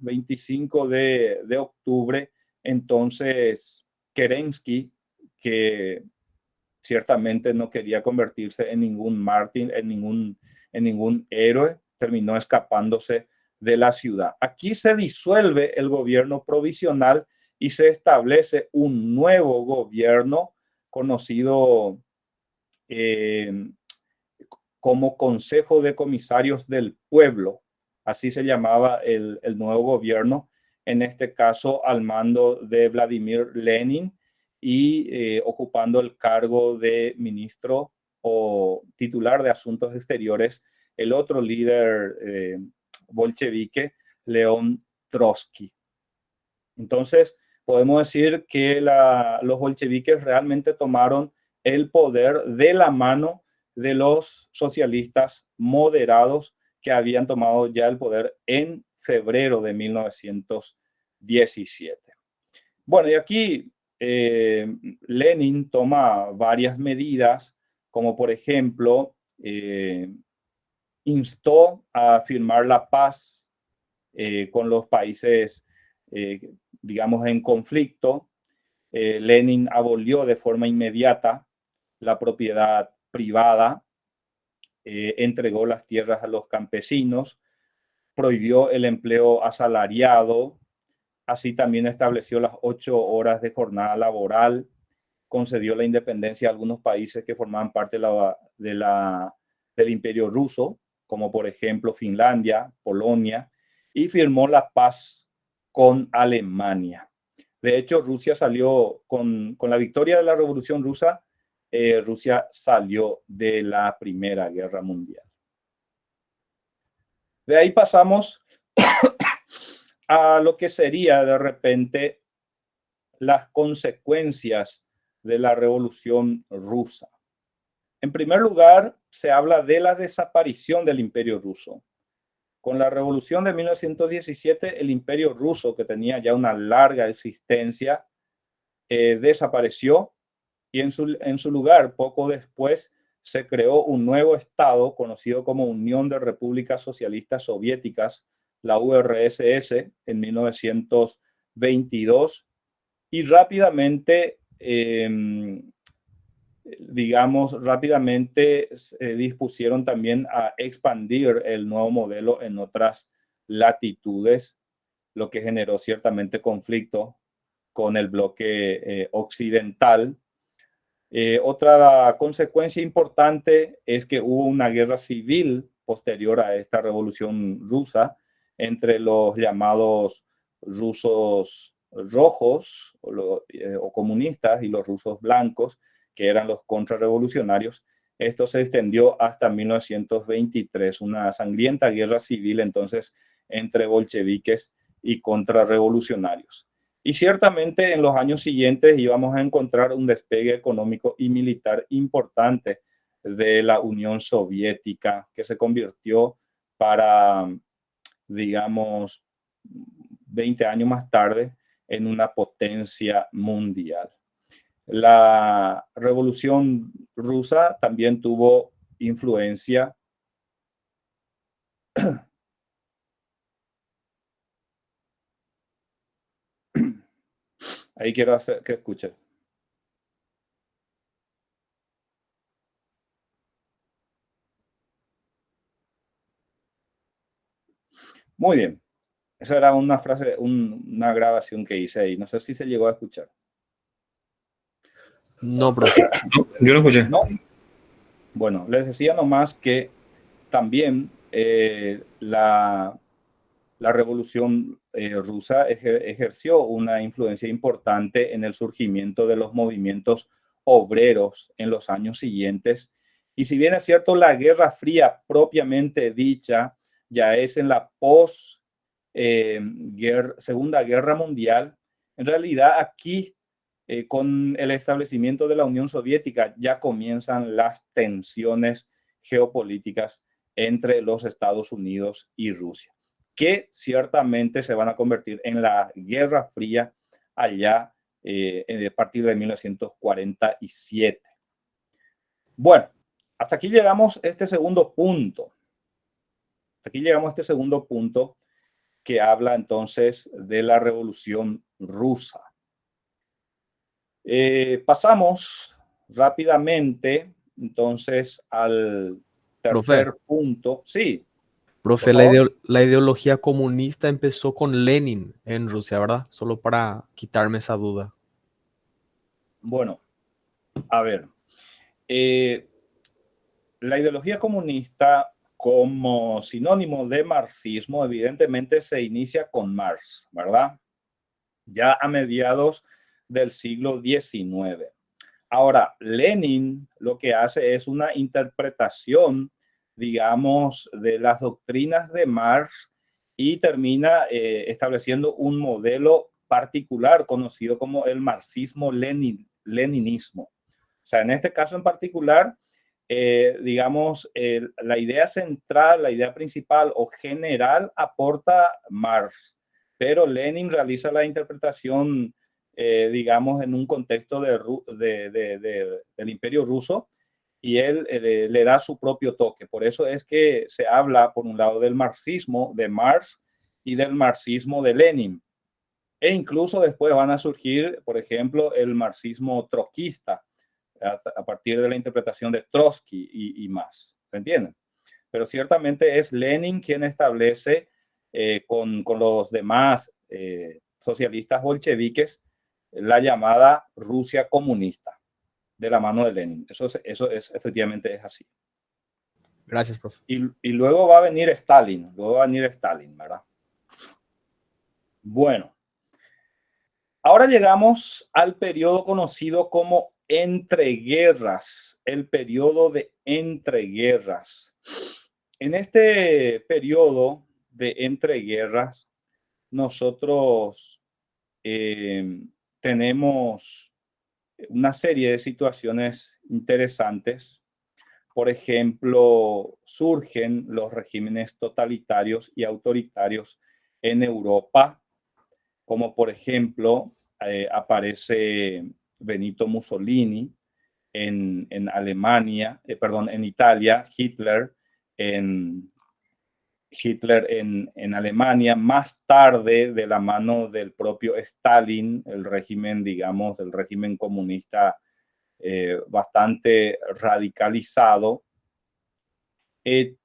de octubre, entonces Kerensky, que ciertamente no quería convertirse en ningún mártir, en ningún héroe, terminó escapándose de la ciudad. Aquí se disuelve el gobierno provisional y se establece un nuevo gobierno conocido como Consejo de Comisarios del Pueblo. Así se llamaba el nuevo gobierno, en este caso al mando de Vladimir Lenin y ocupando el cargo de ministro o titular de Asuntos Exteriores, el otro líder bolchevique, León Trotsky. Entonces, podemos decir que los bolcheviques realmente tomaron el poder de la mano de los socialistas moderados que habían tomado ya el poder en febrero de 1917. Bueno, y aquí Lenin toma varias medidas, como por ejemplo, instó a firmar la paz con los países, digamos, en conflicto. Lenin abolió de forma inmediata la propiedad privada, entregó las tierras a los campesinos, prohibió el empleo asalariado, así también estableció las 8 horas de jornada laboral, concedió la independencia a algunos países que formaban parte del Imperio Ruso, como por ejemplo Finlandia, Polonia, y firmó la paz con Alemania. De hecho, Rusia salió con la victoria de la Revolución Rusa, Rusia salió de la Primera Guerra Mundial. De ahí pasamos a lo que sería de repente las consecuencias de la Revolución Rusa. En primer lugar, se habla de la desaparición del Imperio Ruso. Con la Revolución de 1917, el Imperio Ruso, que tenía ya una larga existencia, desapareció y en su lugar, poco después, se creó un nuevo Estado conocido como Unión de Repúblicas Socialistas Soviéticas, la URSS, en 1922, y rápidamente, dispusieron también a expandir el nuevo modelo en otras latitudes, lo que generó ciertamente conflicto con el bloque occidental. Otra consecuencia importante es que hubo una guerra civil posterior a esta revolución rusa entre los llamados rusos rojos o comunistas y los rusos blancos, que eran los contrarrevolucionarios. Esto se extendió hasta 1923, una sangrienta guerra civil entonces entre bolcheviques y contrarrevolucionarios. Y ciertamente en los años siguientes íbamos a encontrar un despegue económico y militar importante de la Unión Soviética, que se convirtió para, digamos, 20 años más tarde en una potencia mundial. La Revolución Rusa también tuvo influencia ahí quiero hacer que escuche. Muy bien. Esa era una frase, una grabación que hice ahí. No sé si se llegó a escuchar. No, profe. No, yo lo escuché. ¿No? Bueno, les decía nomás que también la Revolución Rusa ejerció una influencia importante en el surgimiento de los movimientos obreros en los años siguientes. Y si bien es cierto, la Guerra Fría propiamente dicha ya es en la Segunda Guerra Mundial, en realidad aquí con el establecimiento de la Unión Soviética ya comienzan las tensiones geopolíticas entre los Estados Unidos y Rusia, que ciertamente se van a convertir en la Guerra Fría allá a partir de 1947. Bueno, hasta aquí llegamos a este segundo punto. Hasta aquí llegamos a este segundo punto que habla entonces de la Revolución Rusa. Pasamos rápidamente entonces al tercer punto. Sí. Profe, la ideología comunista empezó con Lenin en Rusia, ¿verdad? Solo para quitarme esa duda. Bueno, a ver. La ideología comunista como sinónimo de marxismo evidentemente se inicia con Marx, ¿verdad? Ya a mediados del siglo XIX. Ahora, Lenin lo que hace es una interpretación, digamos, de las doctrinas de Marx y termina estableciendo un modelo particular conocido como el marxismo-leninismo. O sea, en este caso en particular, digamos, la idea central, la idea principal o general aporta Marx, pero Lenin realiza la interpretación, digamos, en un contexto del Imperio Ruso, y él le da su propio toque. Por eso es que se habla, por un lado, del marxismo de Marx y del marxismo de Lenin. E incluso después van a surgir, por ejemplo, el marxismo trotskista, a partir de la interpretación de Trotsky y más. ¿Se entienden? Pero ciertamente es Lenin quien establece con los demás socialistas bolcheviques, la llamada Rusia comunista, de la mano de Lenin. Eso es efectivamente es así. Gracias, profe. Y luego va a venir Stalin, ¿verdad? Bueno, ahora llegamos al periodo conocido como entreguerras, el periodo de entreguerras. En este periodo de entreguerras, nosotros tenemos una serie de situaciones interesantes. Por ejemplo, surgen los regímenes totalitarios y autoritarios en Europa, como por ejemplo aparece Benito Mussolini en Alemania, en Italia, Hitler en Alemania, más tarde de la mano del propio Stalin, el régimen, digamos, el régimen comunista bastante radicalizado.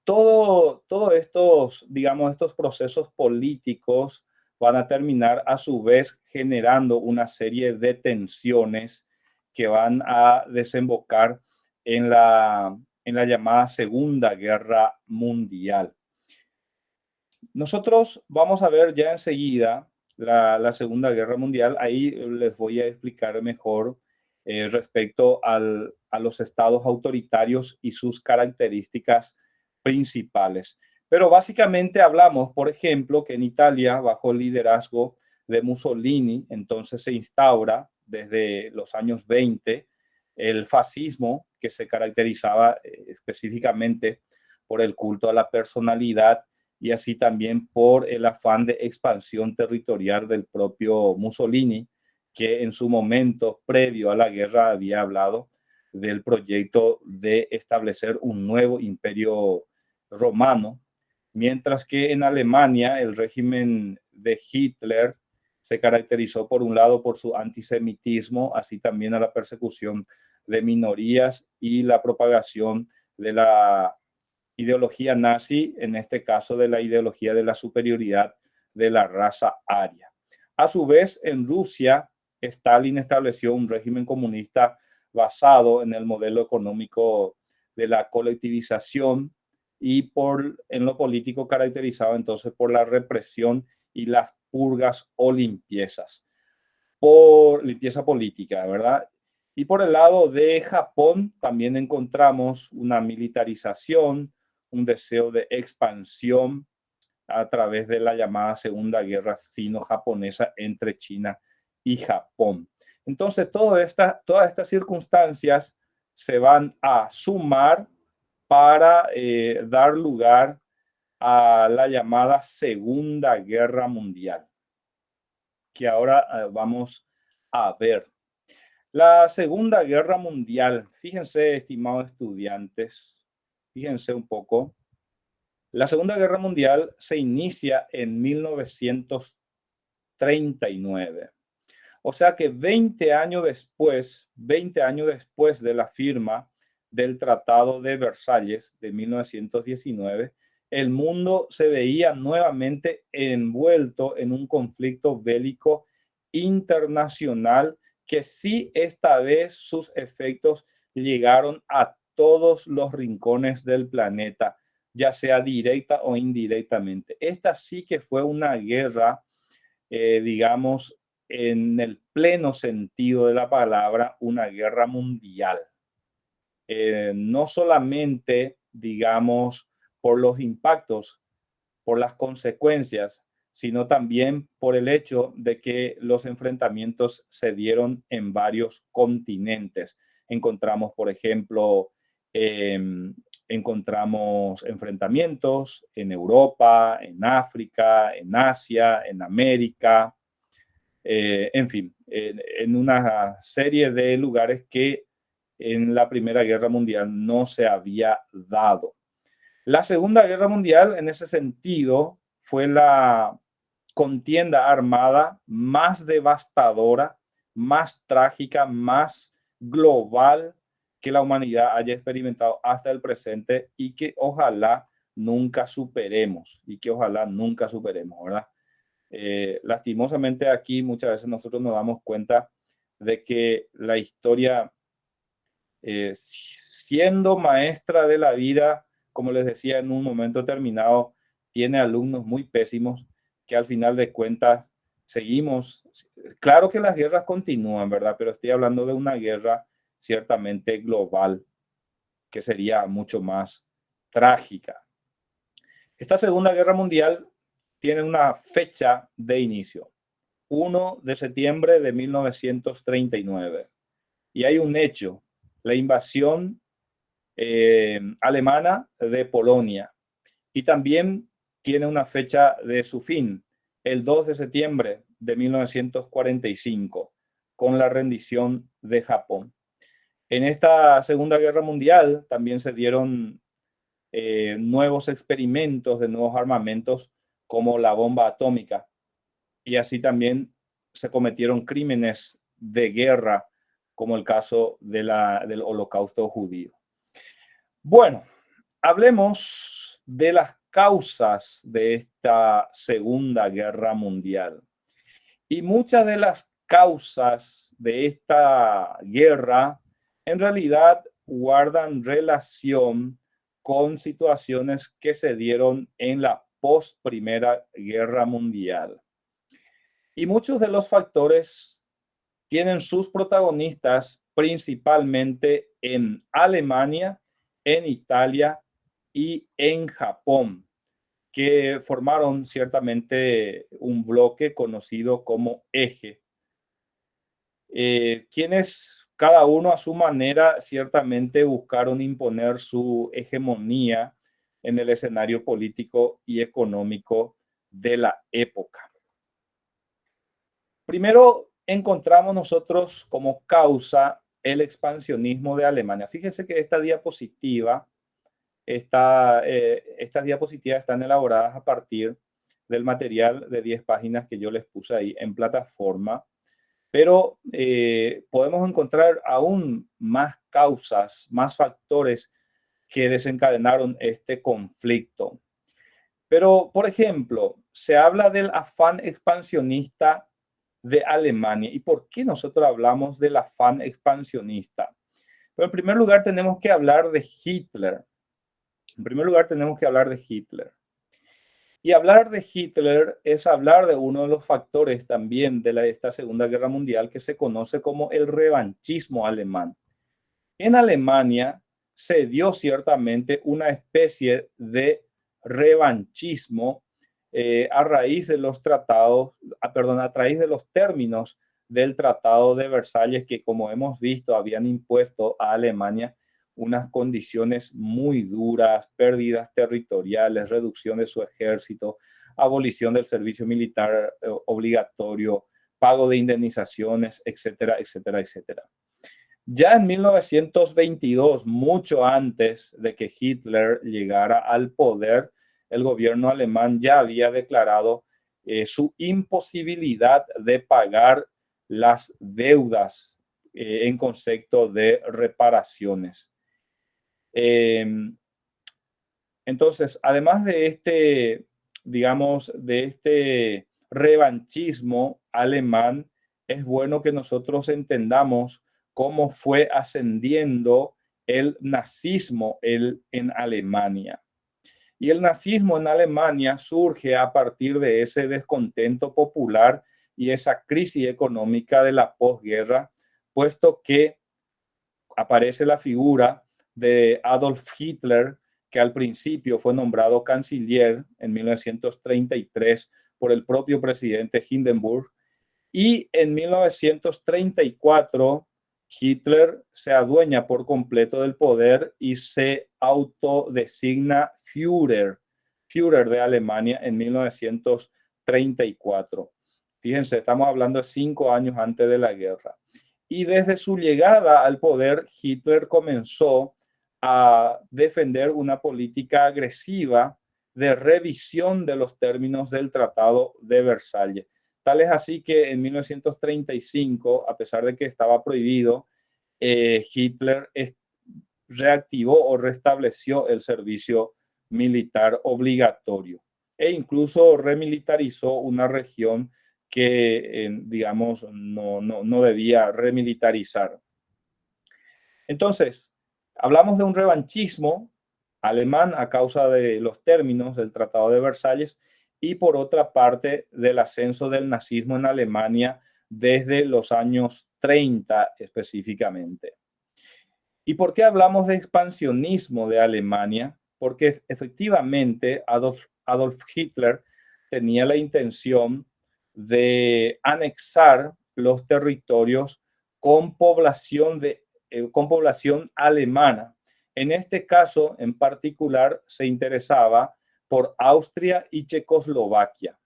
Todos estos, digamos, estos procesos políticos van a terminar a su vez generando una serie de tensiones que van a desembocar en la llamada Segunda Guerra Mundial. Nosotros vamos a ver ya enseguida la Segunda Guerra Mundial. Ahí les voy a explicar mejor respecto a los estados autoritarios y sus características principales. Pero básicamente hablamos, por ejemplo, que en Italia, bajo el liderazgo de Mussolini, entonces se instaura desde los años 20 el fascismo, que se caracterizaba específicamente por el culto a la personalidad y así también por el afán de expansión territorial del propio Mussolini, que en su momento previo a la guerra había hablado del proyecto de establecer un nuevo imperio romano, mientras que en Alemania el régimen de Hitler se caracterizó por un lado por su antisemitismo, así también a la persecución de minorías y la propagación de la ideología nazi, en este caso de la ideología de la superioridad de la raza aria. A su vez, en Rusia, Stalin estableció un régimen comunista basado en el modelo económico de la colectivización y en lo político caracterizado entonces por la represión y las purgas o limpiezas, por limpieza política, ¿verdad? Y por el lado de Japón también encontramos una militarización, un deseo de expansión a través de la llamada Segunda Guerra Sino-Japonesa entre China y Japón. Entonces, todas estas circunstancias se van a sumar para dar lugar a la llamada Segunda Guerra Mundial, que ahora vamos a ver. La Segunda Guerra Mundial, fíjense, estimados estudiantes, fíjense un poco. La Segunda Guerra Mundial se inicia en 1939. O sea que 20 años después de la firma del Tratado de Versalles de 1919, el mundo se veía nuevamente envuelto en un conflicto bélico internacional que sí, esta vez sus efectos llegaron a todos los rincones del planeta, ya sea directa o indirectamente. Esta sí que fue una guerra, digamos, en el pleno sentido de la palabra, una guerra mundial. No solamente, digamos, por los impactos, por las consecuencias, sino también por el hecho de que los enfrentamientos se dieron en varios continentes. Encontramos, por ejemplo, encontramos enfrentamientos en Europa, en África, en Asia, en América, en fin, en una serie de lugares que en la Primera Guerra Mundial no se había dado. La Segunda Guerra Mundial, en ese sentido, fue la contienda armada más devastadora, más trágica, más global que la humanidad haya experimentado hasta el presente y que ojalá nunca superemos y que ojalá nunca superemos, ¿verdad? Lastimosamente aquí muchas veces nosotros nos damos cuenta de que la historia, siendo maestra de la vida, como les decía, en un momento determinado, tiene alumnos muy pésimos que al final de cuentas seguimos. Claro que las guerras continúan, ¿verdad? Pero estoy hablando de una guerra ciertamente global, que sería mucho más trágica. Esta Segunda Guerra Mundial tiene una fecha de inicio, 1 de septiembre de 1939. Y hay un hecho, la invasión alemana de Polonia. Y también tiene una fecha de su fin, el 2 de septiembre de 1945, con la rendición de Japón. En esta Segunda Guerra Mundial también se dieron nuevos experimentos de nuevos armamentos como la bomba atómica, y así también se cometieron crímenes de guerra como el caso del Holocausto judío. Bueno, hablemos de las causas de esta Segunda Guerra Mundial. Y muchas de las causas de esta guerra en realidad guardan relación con situaciones que se dieron en la post-Primera Guerra Mundial. Y muchos de los factores tienen sus protagonistas principalmente en Alemania, en Italia y en Japón, que formaron ciertamente un bloque conocido como eje, quienes cada uno a su manera ciertamente buscaron imponer su hegemonía en el escenario político y económico de la época. Primero encontramos nosotros como causa el expansionismo de Alemania. Fíjense que estas diapositivas están elaboradas a partir del material de 10 páginas que yo les puse ahí en plataforma, pero podemos encontrar aún más causas, más factores que desencadenaron este conflicto. Pero, por ejemplo, se habla del afán expansionista de Alemania. ¿Y por qué nosotros hablamos del afán expansionista? Pero en primer lugar tenemos que hablar de Hitler. Y hablar de Hitler es hablar de uno de los factores también de esta Segunda Guerra Mundial que se conoce como el revanchismo alemán. En Alemania se dio ciertamente una especie de revanchismo a raíz de los términos del Tratado de Versalles, que, como hemos visto, habían impuesto a Alemania unas condiciones muy duras, pérdidas territoriales, reducción de su ejército, abolición del servicio militar obligatorio, pago de indemnizaciones, etcétera, etcétera, etcétera. Ya en 1922, mucho antes de que Hitler llegara al poder, el gobierno alemán ya había declarado su imposibilidad de pagar las deudas en concepto de reparaciones. Entonces, además de este revanchismo alemán, es bueno que nosotros entendamos cómo fue ascendiendo el nazismo en Alemania. Y el nazismo en Alemania surge a partir de ese descontento popular y esa crisis económica de la posguerra, puesto que aparece la figura de Adolf Hitler, que al principio fue nombrado canciller en 1933 por el propio presidente Hindenburg, y en 1934 Hitler se adueña por completo del poder y se autodesigna Führer de Alemania en 1934. Fíjense, estamos hablando de 5 años antes de la guerra. Y desde su llegada al poder, Hitler comenzó a defender una política agresiva de revisión de los términos del Tratado de Versalles. Tal es así que en 1935, a pesar de que estaba prohibido, Hitler reactivó o restableció el servicio militar obligatorio e incluso remilitarizó una región que, digamos, no debía remilitarizar. Entonces, hablamos de un revanchismo alemán a causa de los términos del Tratado de Versalles y por otra parte del ascenso del nazismo en Alemania desde los años 30 específicamente. ¿Y por qué hablamos de expansionismo de Alemania? Porque efectivamente Adolf Hitler tenía la intención de anexar los territorios con población alemana. En este caso, en particular, se interesaba por Austria y Checoslovaquia.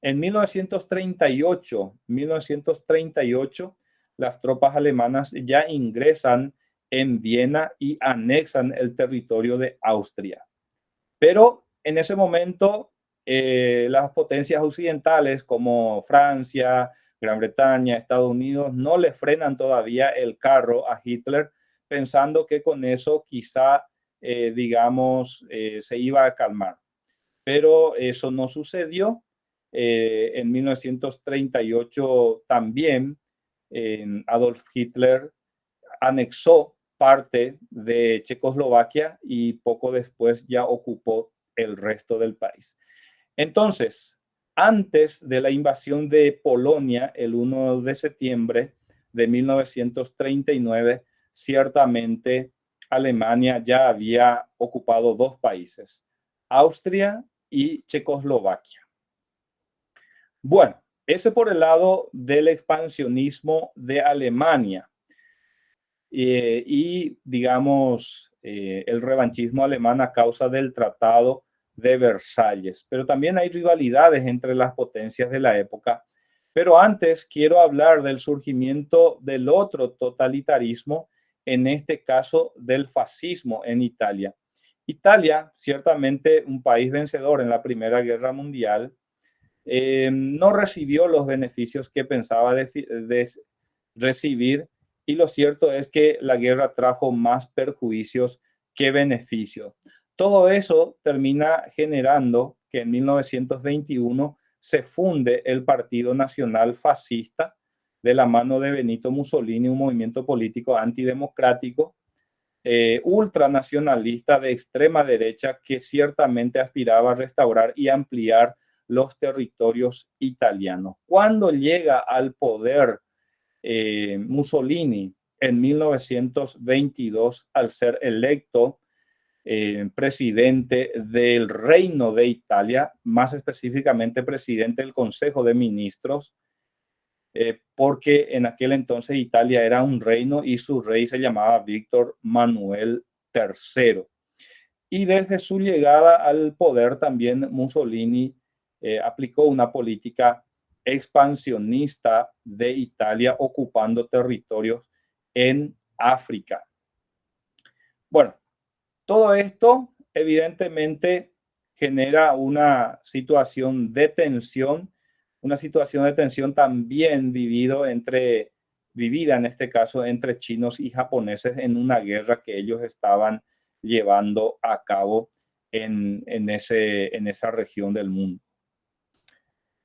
En 1938, las tropas alemanas ya ingresan en Viena y anexan el territorio de Austria. Pero en ese momento, las potencias occidentales como Francia, Gran Bretaña, Estados Unidos, no le frenan todavía el carro a Hitler, pensando que con eso quizá, se iba a calmar. Pero eso no sucedió. En 1938 también Adolf Hitler anexó parte de Checoslovaquia y poco después ya ocupó el resto del país. Entonces, antes de la invasión de Polonia, el 1 de septiembre de 1939, ciertamente Alemania ya había ocupado dos países, Austria y Checoslovaquia. Bueno, ese por el lado del expansionismo de Alemania digamos, el revanchismo alemán a causa del Tratado de Versalles. Pero también hay rivalidades entre las potencias de la época. Pero antes quiero hablar del surgimiento del otro totalitarismo, en este caso del fascismo en Italia. Italia, ciertamente un país vencedor en la Primera Guerra Mundial, no recibió los beneficios que pensaba recibir, y lo cierto es que la guerra trajo más perjuicios que beneficios. Todo eso termina generando que en 1921 se funde el Partido Nacional Fascista de la mano de Benito Mussolini, un movimiento político antidemocrático, ultranacionalista de extrema derecha que ciertamente aspiraba a restaurar y ampliar los territorios italianos. Cuando llega al poder Mussolini en 1922, al ser electo presidente del Reino de Italia, más específicamente presidente del Consejo de Ministros, porque en aquel entonces Italia era un reino y su rey se llamaba Víctor Manuel III. Y desde su llegada al poder también Mussolini aplicó una política expansionista de Italia, ocupando territorios en África. Bueno, todo esto evidentemente genera una situación de tensión también vivida en este caso entre chinos y japoneses en una guerra que ellos estaban llevando a cabo en esa región del mundo.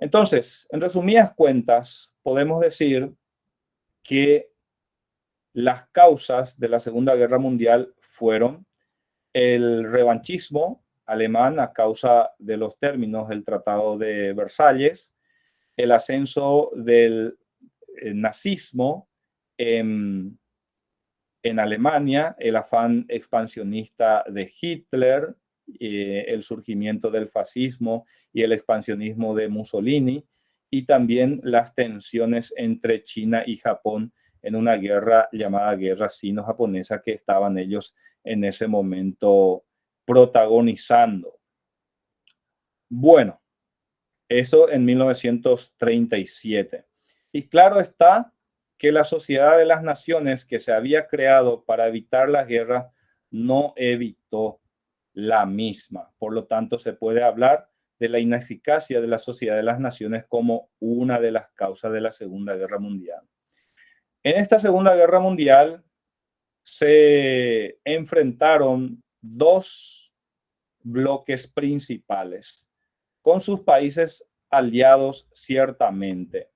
Entonces, en resumidas cuentas, podemos decir que las causas de la Segunda Guerra Mundial fueron el revanchismo alemán a causa de los términos del Tratado de Versalles, el ascenso del nazismo en Alemania, el afán expansionista de Hitler, el surgimiento del fascismo y el expansionismo de Mussolini, y también las tensiones entre China y Japón en una guerra llamada Guerra Sino-Japonesa que estaban ellos en ese momento protagonizando. Bueno, eso en 1937. Y claro está que la Sociedad de las Naciones que se había creado para evitar la guerra no evitó la misma. Por lo tanto, se puede hablar de la ineficacia de la Sociedad de las Naciones como una de las causas de la Segunda Guerra Mundial. En esta Segunda Guerra Mundial se enfrentaron dos bloques principales, con sus países aliados ciertamente.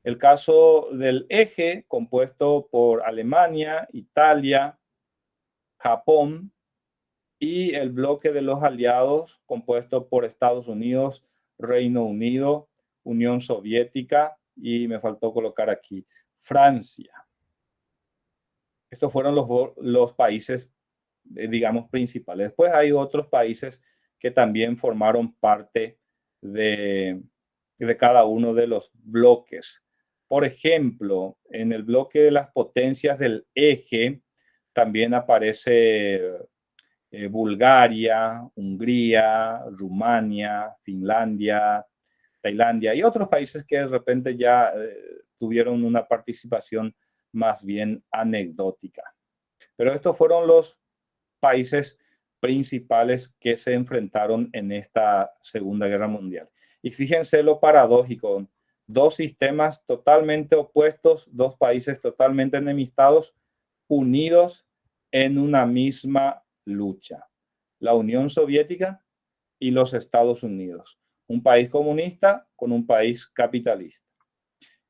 El caso del eje, compuesto por Alemania, Italia, Japón, y el bloque de los aliados, compuesto por Estados Unidos, Reino Unido, Unión Soviética, y me faltó colocar aquí, Francia. Estos fueron los países, digamos, principales. Después hay otros países que también formaron parte de cada uno de los bloques. Por ejemplo, en el bloque de las potencias del eje también aparece Bulgaria, Hungría, Rumania, Finlandia, Tailandia y otros países que de repente ya tuvieron una participación más bien anecdótica. Pero estos fueron los países principales que se enfrentaron en esta Segunda Guerra Mundial. Y fíjense lo paradójico, dos sistemas totalmente opuestos, dos países totalmente enemistados, unidos en una misma lucha. La Unión Soviética y los Estados Unidos. Un país comunista con un país capitalista.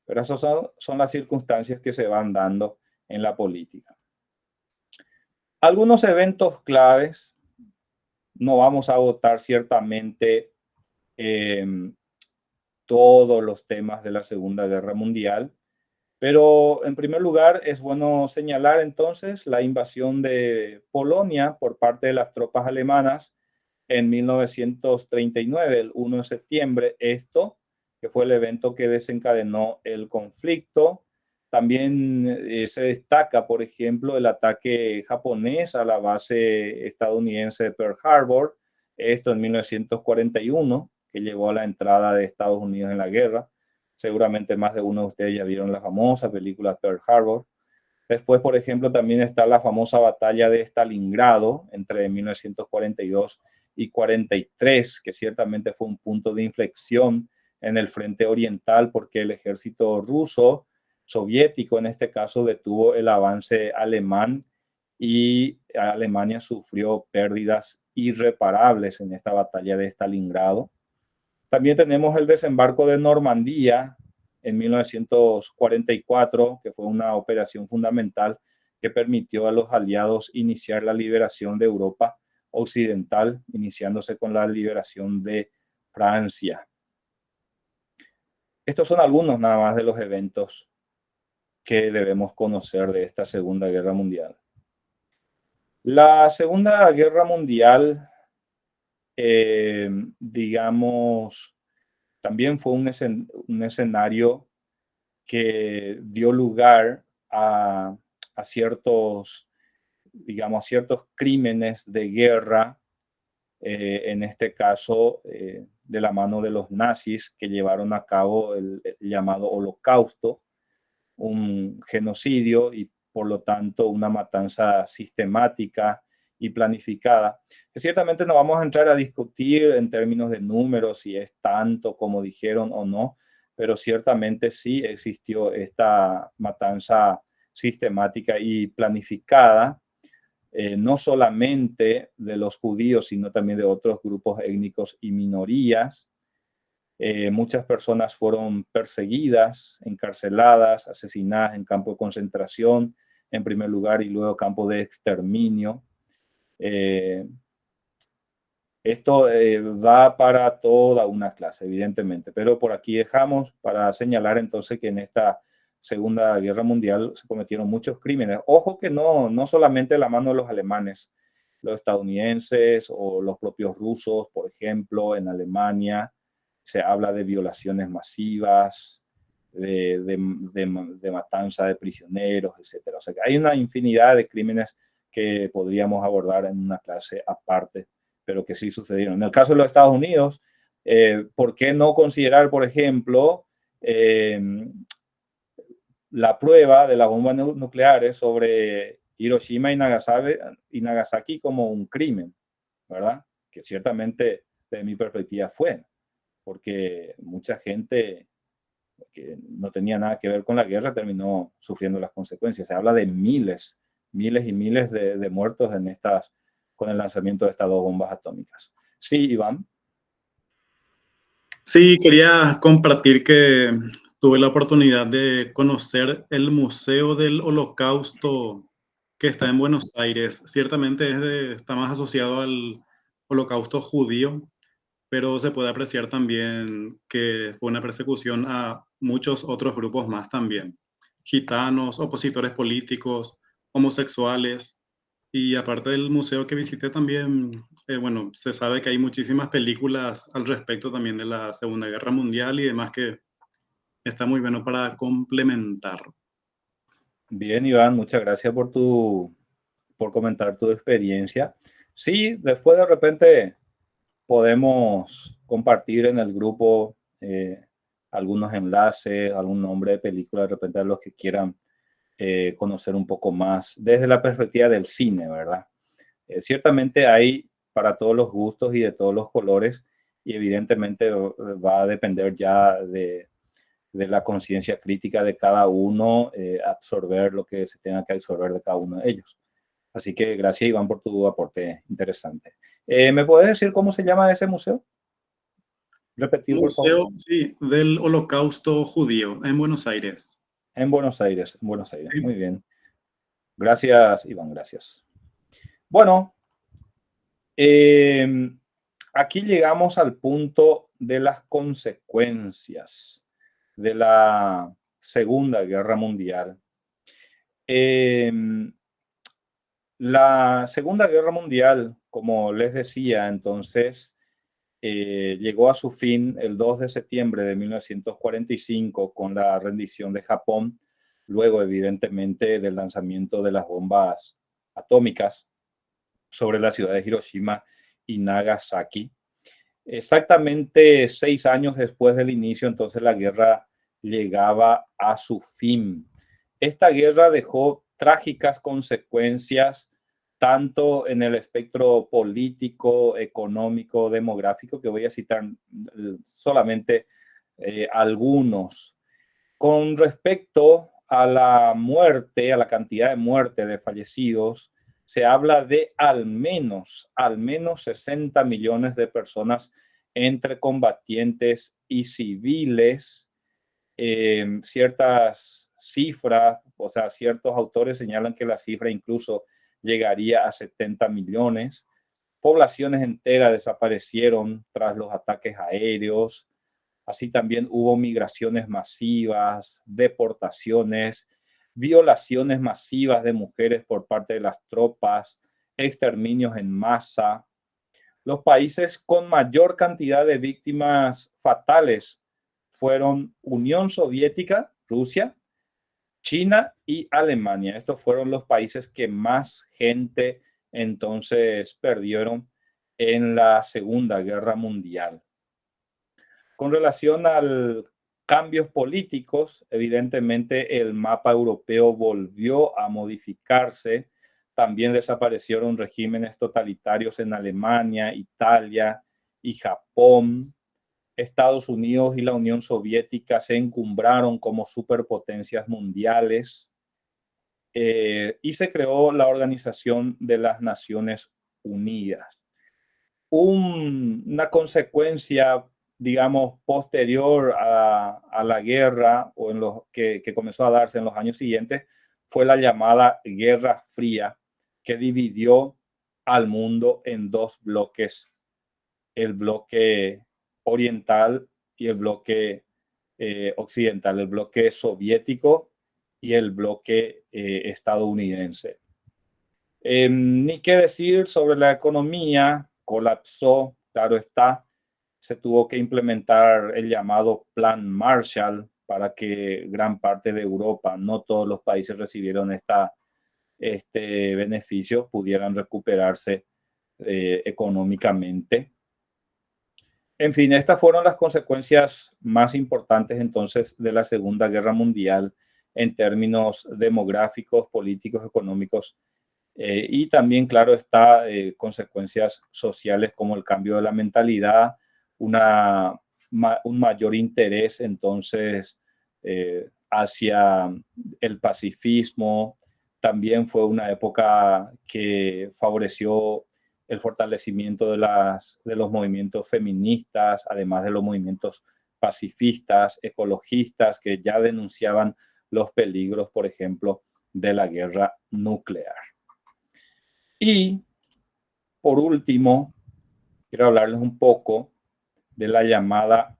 Pero esas son las circunstancias que se van dando en la política. Algunos eventos claves, no vamos a agotar ciertamente todos los temas de la Segunda Guerra Mundial, pero en primer lugar es bueno señalar entonces la invasión de Polonia por parte de las tropas alemanas en 1939, el 1 de septiembre, esto que fue el evento que desencadenó el conflicto. También se destaca, por ejemplo, el ataque japonés a la base estadounidense de Pearl Harbor, esto en 1941, que llevó a la entrada de Estados Unidos en la guerra. Seguramente más de uno de ustedes ya vieron la famosa película Pearl Harbor. Después, por ejemplo, también está la famosa batalla de Stalingrado entre 1942 y 43, que ciertamente fue un punto de inflexión en el frente oriental porque el ejército ruso, soviético en este caso, detuvo el avance alemán y Alemania sufrió pérdidas irreparables en esta batalla de Stalingrado. También tenemos el desembarco de Normandía en 1944, que fue una operación fundamental que permitió a los aliados iniciar la liberación de Europa occidental, iniciándose con la liberación de Francia. Estos son algunos nada más de los eventos que debemos conocer de esta Segunda Guerra Mundial. La Segunda Guerra Mundial, digamos, también fue un escenario que dio lugar a ciertos, digamos, a ciertos crímenes de guerra, en este caso de la mano de los nazis que llevaron a cabo el llamado Holocausto, un genocidio y por lo tanto una matanza sistemática y planificada, que ciertamente no vamos a entrar a discutir en términos de números si es tanto como dijeron o no, pero ciertamente sí existió esta matanza sistemática y planificada, no solamente de los judíos, sino también de otros grupos étnicos y minorías. Muchas personas fueron perseguidas, encarceladas, asesinadas en campo de concentración, en primer lugar, y luego campo de exterminio. Esto da para toda una clase, evidentemente, pero por aquí dejamos para señalar entonces que en esta Segunda Guerra Mundial se cometieron muchos crímenes. Ojo que no solamente de la mano de los alemanes, los estadounidenses o los propios rusos, por ejemplo, en Alemania, se habla de violaciones masivas, de matanza de prisioneros, etc. O sea que hay una infinidad de crímenes que podríamos abordar en una clase aparte, pero que sí sucedieron. En el caso de los Estados Unidos, ¿por qué no considerar, por ejemplo, la prueba de las bombas nucleares sobre Hiroshima y Nagasaki como un crimen, ¿verdad? Que ciertamente, desde mi perspectiva, fue, porque mucha gente que no tenía nada que ver con la guerra terminó sufriendo las consecuencias. Se habla de miles y miles de muertos en estas con el lanzamiento de estas dos bombas atómicas. Sí, Iván. Sí, quería compartir que tuve la oportunidad de conocer el Museo del Holocausto que está en Buenos Aires. Ciertamente está más asociado al Holocausto judío, pero se puede apreciar también que fue una persecución a muchos otros grupos más también. Gitanos, opositores políticos, homosexuales. Y aparte del museo que visité también, bueno, se sabe que hay muchísimas películas al respecto también de la Segunda Guerra Mundial y demás que está muy bueno para complementar. Bien, Iván, muchas gracias por comentar tu experiencia. Sí, después de repente podemos compartir en el grupo algunos enlaces, algún nombre de película, de repente a los que quieran conocer un poco más desde la perspectiva del cine, ¿verdad? Ciertamente hay para todos los gustos y de todos los colores y evidentemente va a depender ya de la conciencia crítica de cada uno, absorber lo que se tenga que absorber de cada uno de ellos. Así que gracias, Iván, por tu aporte interesante. ¿Me puedes decir cómo se llama ese museo? Repetir, por favor. Museo, sí, del Holocausto Judío en Buenos Aires. En Buenos Aires, en Buenos Aires. Sí. Muy bien. Gracias, Iván, gracias. Bueno, aquí llegamos al punto de las consecuencias de la Segunda Guerra Mundial. La Segunda Guerra Mundial, como les decía, entonces llegó a su fin el 2 de septiembre de 1945 con la rendición de Japón, luego evidentemente del lanzamiento de las bombas atómicas sobre la ciudad de Hiroshima y Nagasaki. Exactamente 6 años después del inicio, entonces la guerra llegaba a su fin. Esta guerra dejó trágicas consecuencias tanto en el espectro político, económico, demográfico, que voy a citar solamente algunos. Con respecto a la muerte, a la cantidad de muerte de fallecidos, se habla de al menos 60 millones de personas entre combatientes y civiles. Ciertas cifras, o sea, ciertos autores señalan que la cifra incluso llegaría a 70 millones. Poblaciones enteras desaparecieron tras los ataques aéreos. Así también hubo migraciones masivas, deportaciones, violaciones masivas de mujeres por parte de las tropas, exterminios en masa. Los países con mayor cantidad de víctimas fatales fueron Unión Soviética, Rusia, China y Alemania. Estos fueron los países que más gente entonces perdieron en la Segunda Guerra Mundial. Con relación a cambios políticos, evidentemente el mapa europeo volvió a modificarse. También desaparecieron regímenes totalitarios en Alemania, Italia y Japón. Estados Unidos y la Unión Soviética se encumbraron como superpotencias mundiales y se creó la Organización de las Naciones Unidas. Una consecuencia, digamos, posterior a la guerra o en los que comenzó a darse en los años siguientes fue la llamada Guerra Fría, que dividió al mundo en dos bloques, el bloque oriental y el bloque occidental, el bloque soviético y el bloque estadounidense. Ni qué decir sobre la economía, colapsó, claro está, se tuvo que implementar el llamado Plan Marshall para que gran parte de Europa, no todos los países recibieron este beneficio, pudieran recuperarse económicamente. En fin, estas fueron las consecuencias más importantes entonces de la Segunda Guerra Mundial en términos demográficos, políticos, económicos y también, claro, está consecuencias sociales como el cambio de la mentalidad, un mayor interés entonces hacia el pacifismo. También fue una época que favoreció el fortalecimiento de los movimientos feministas, además de los movimientos pacifistas, ecologistas, que ya denunciaban los peligros, por ejemplo, de la guerra nuclear. Y, por último, quiero hablarles un poco de la llamada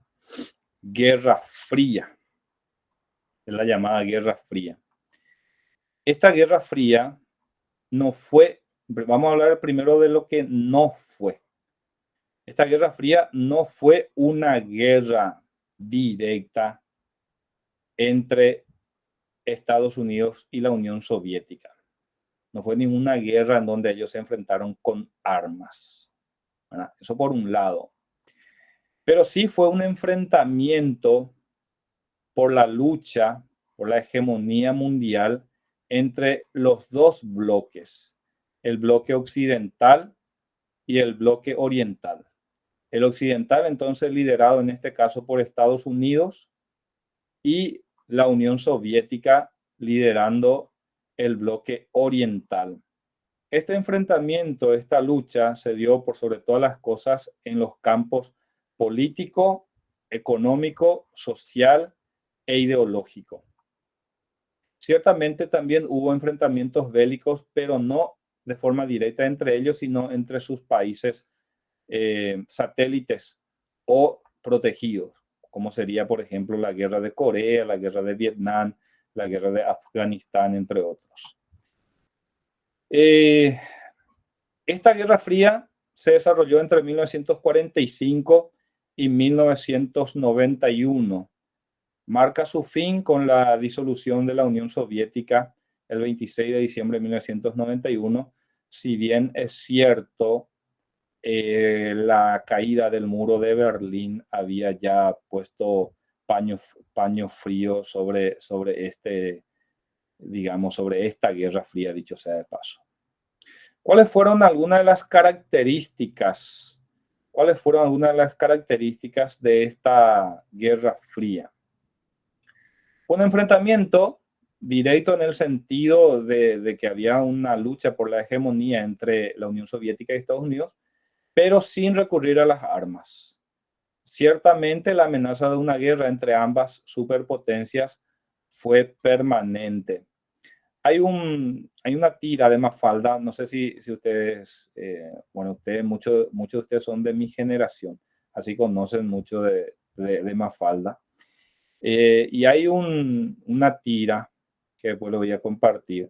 Guerra Fría. De la llamada Guerra Fría. Esta Guerra Fría no fue, vamos a hablar primero de lo que no fue. Esta Guerra Fría no fue una guerra directa entre Estados Unidos y la Unión Soviética. No fue ninguna guerra en donde ellos se enfrentaron con armas. ¿Verdad? Eso por un lado. Pero sí fue un enfrentamiento por la lucha, por la hegemonía mundial entre los dos bloques, el bloque occidental y el bloque oriental. El occidental, entonces, liderado en este caso por Estados Unidos, y la Unión Soviética liderando el bloque oriental. Este enfrentamiento, esta lucha, se dio por sobre todas las cosas en los campos político, económico, social e ideológico. Ciertamente también hubo enfrentamientos bélicos, pero no de forma directa entre ellos, sino entre sus países satélites o protegidos, como sería, por ejemplo, la guerra de Corea, la guerra de Vietnam, la guerra de Afganistán, entre otros. Esta Guerra Fría se desarrolló entre 1945 y 1991. Marca su fin con la disolución de la Unión Soviética el 26 de diciembre de 1991, si bien es cierto, la caída del muro de Berlín había ya puesto paño frío sobre esta Guerra Fría, dicho sea de paso. ¿Cuáles fueron algunas de las características? ¿Cuáles fueron algunas de las características de esta Guerra Fría? Un enfrentamiento directo en el sentido de que había una lucha por la hegemonía entre la Unión Soviética y Estados Unidos, pero sin recurrir a las armas. Ciertamente la amenaza de una guerra entre ambas superpotencias fue permanente. Hay una tira de Mafalda, no sé si ustedes, muchos de ustedes son de mi generación, así conocen mucho de Mafalda. Y hay una tira que después lo voy a compartir,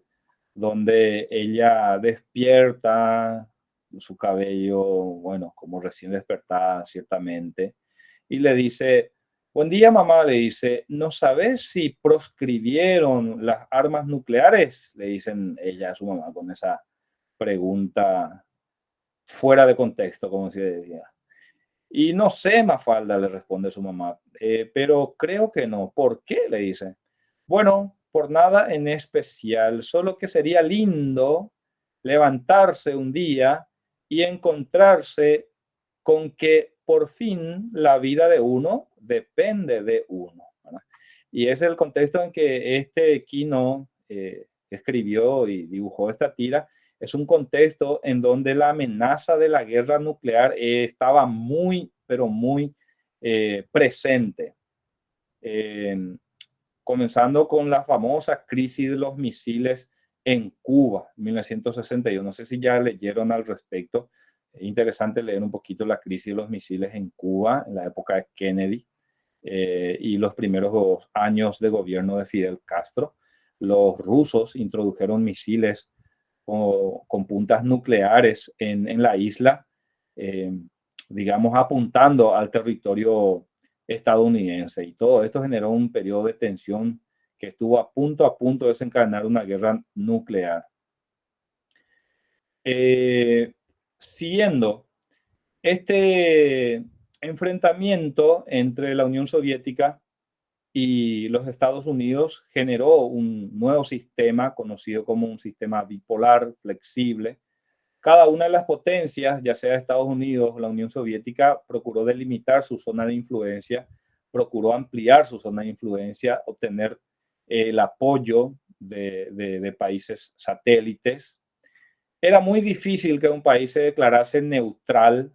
donde ella despierta su cabello, bueno, como recién despertada ciertamente, y le dice: buen día, mamá, le dice, ¿no sabes si proscribieron las armas nucleares? Le dicen ella a su mamá con esa pregunta fuera de contexto, como se decía. Y no sé, Mafalda, le responde su mamá, pero creo que no. ¿Por qué? Le dice. Bueno, por nada en especial, solo que sería lindo levantarse un día y encontrarse con que por fin la vida de uno depende de uno, ¿verdad? Y es el contexto en que Kino escribió y dibujó esta tira. Es un contexto en donde la amenaza de la guerra nuclear estaba muy, pero muy presente. Comenzando con la famosa crisis de los misiles en Cuba, 1961. No sé si ya leyeron al respecto. Es interesante leer un poquito la crisis de los misiles en Cuba en la época de Kennedy y los primeros años de gobierno de Fidel Castro. Los rusos introdujeron misiles con puntas nucleares en la isla, digamos, apuntando al territorio estadounidense. Y todo esto generó un periodo de tensión que estuvo a punto de desencadenar una guerra nuclear. Siguiendo este enfrentamiento entre la Unión Soviética y los Estados Unidos, generó un nuevo sistema conocido como un sistema bipolar flexible. Cada una de las potencias, ya sea Estados Unidos o la Unión Soviética, procuró delimitar su zona de influencia, procuró ampliar su zona de influencia, obtener el apoyo de países satélites. Era muy difícil que un país se declarase neutral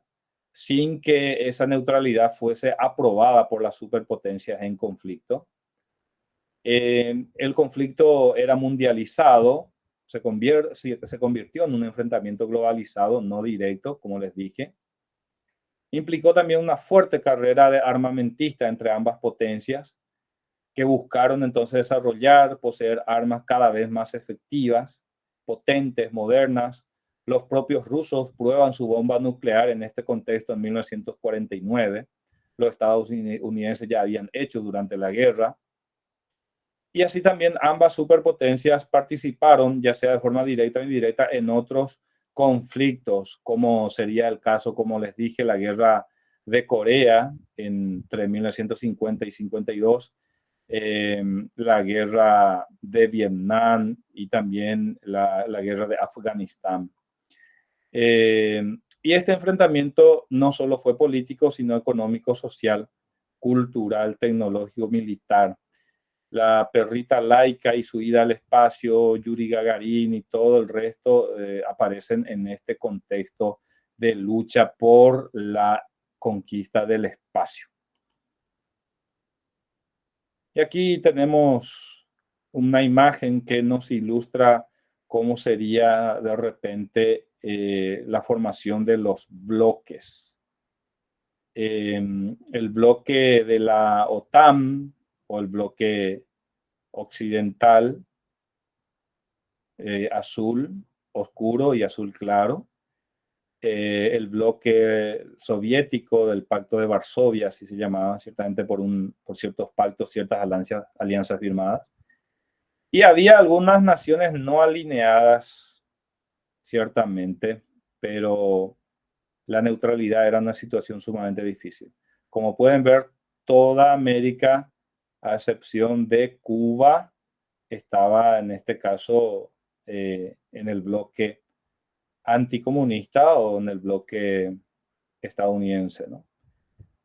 sin que esa neutralidad fuese aprobada por las superpotencias en conflicto. El conflicto era mundializado, se convirtió en un enfrentamiento globalizado, no directo, como les dije. Implicó también una fuerte carrera de armamentista entre ambas potencias, que buscaron entonces desarrollar, poseer armas cada vez más efectivas, potentes, modernas. Los propios rusos prueban su bomba nuclear en este contexto en 1949. Los estadounidenses ya habían hecho durante la guerra. Y así también ambas superpotencias participaron, ya sea de forma directa o indirecta, en otros conflictos, como sería el caso, como les dije, la guerra de Corea entre 1950 y 52, la guerra de Vietnam y también la guerra de Afganistán. Y este enfrentamiento no solo fue político, sino económico, social, cultural, tecnológico, militar. La perrita Laika y su ida al espacio, Yuri Gagarin y todo el resto aparecen en este contexto de lucha por la conquista del espacio. Y aquí tenemos una imagen que nos ilustra cómo sería de repente la formación de los bloques. El bloque de la OTAN o el bloque occidental, azul oscuro y azul claro. El bloque soviético del Pacto de Varsovia, así se llamaba, ciertamente por ciertos pactos, ciertas alianzas firmadas. Y había algunas naciones no alineadas, ciertamente, pero la neutralidad era una situación sumamente difícil. Como pueden ver, toda América, a excepción de Cuba, estaba en este caso en el bloque anticomunista o en el bloque estadounidense, ¿no?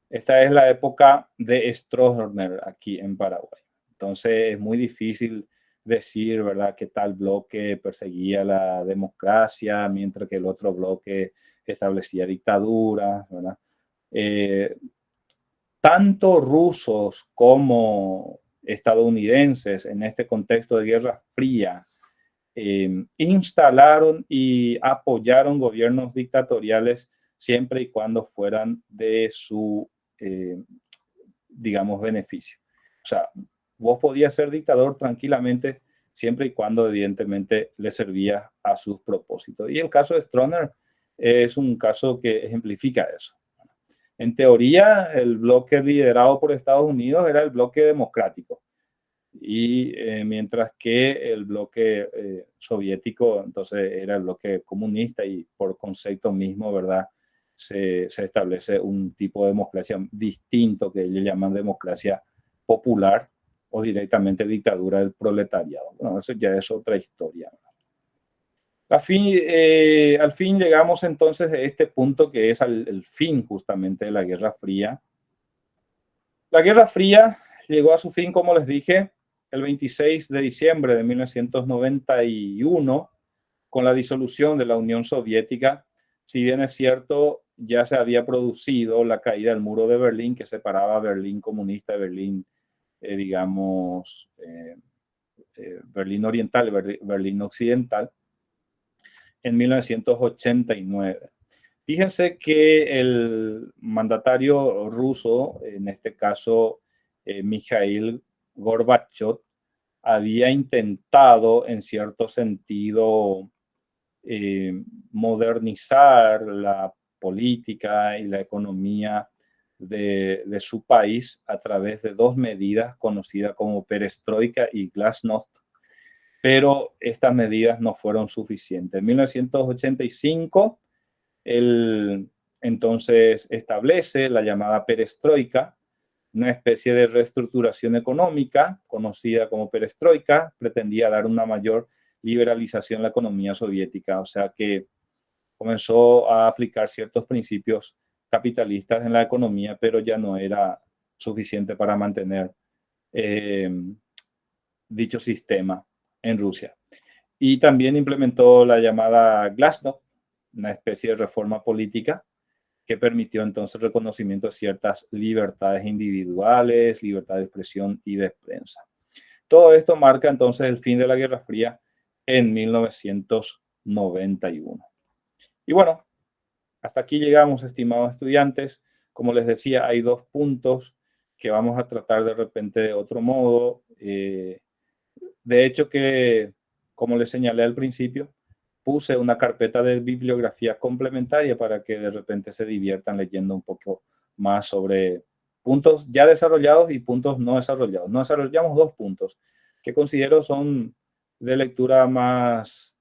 Esta es la época de Stroessner aquí en Paraguay. Entonces es muy difícil decir, ¿verdad?, que tal bloque perseguía la democracia, mientras que el otro bloque establecía dictaduras, ¿verdad? Tanto rusos como estadounidenses en este contexto de Guerra Fría instalaron y apoyaron gobiernos dictatoriales siempre y cuando fueran de su, digamos, beneficio. O sea, vos podías ser dictador tranquilamente siempre y cuando evidentemente le servía a sus propósitos. Y el caso de Stroessner es un caso que ejemplifica eso. En teoría, el bloque liderado por Estados Unidos era el bloque democrático. Y mientras que el bloque soviético, entonces, era el bloque comunista y por concepto mismo, ¿verdad?, se establece un tipo de democracia distinto que ellos llaman democracia popular o directamente dictadura del proletariado. Bueno, eso ya es otra historia. Al fin llegamos entonces a este punto que es el fin justamente de la Guerra Fría. La Guerra Fría llegó a su fin, como les dije, el 26 de diciembre de 1991, con la disolución de la Unión Soviética. Si bien es cierto, ya se había producido la caída del muro de Berlín, que separaba Berlín comunista de Berlín, Berlín Oriental y Berlín Occidental, en 1989. Fíjense que el mandatario ruso, en este caso Mikhail Gorbachev, había intentado en cierto sentido modernizar la política y la economía de su país a través de dos medidas conocidas como perestroika y glasnost, pero estas medidas no fueron suficientes. En 1985, él entonces establece la llamada perestroika, una especie de reestructuración económica conocida como perestroika, pretendía dar una mayor liberalización a la economía soviética, o sea que comenzó a aplicar ciertos principios capitalistas en la economía, pero ya no era suficiente para mantener dicho sistema en Rusia. y también implementó la llamada Glasnost, una especie de reforma política que permitió entonces el reconocimiento de ciertas libertades individuales, libertad de expresión y de prensa. Todo esto marca entonces el fin de la Guerra Fría en 1991. Y bueno, hasta aquí llegamos, estimados estudiantes. Como les decía, hay 2 puntos que vamos a tratar de repente de otro modo. De hecho que, como les señalé al principio, puse una carpeta de bibliografía complementaria para que de repente se diviertan leyendo un poco más sobre puntos ya desarrollados y puntos no desarrollados. No desarrollamos 2 puntos que considero son de lectura más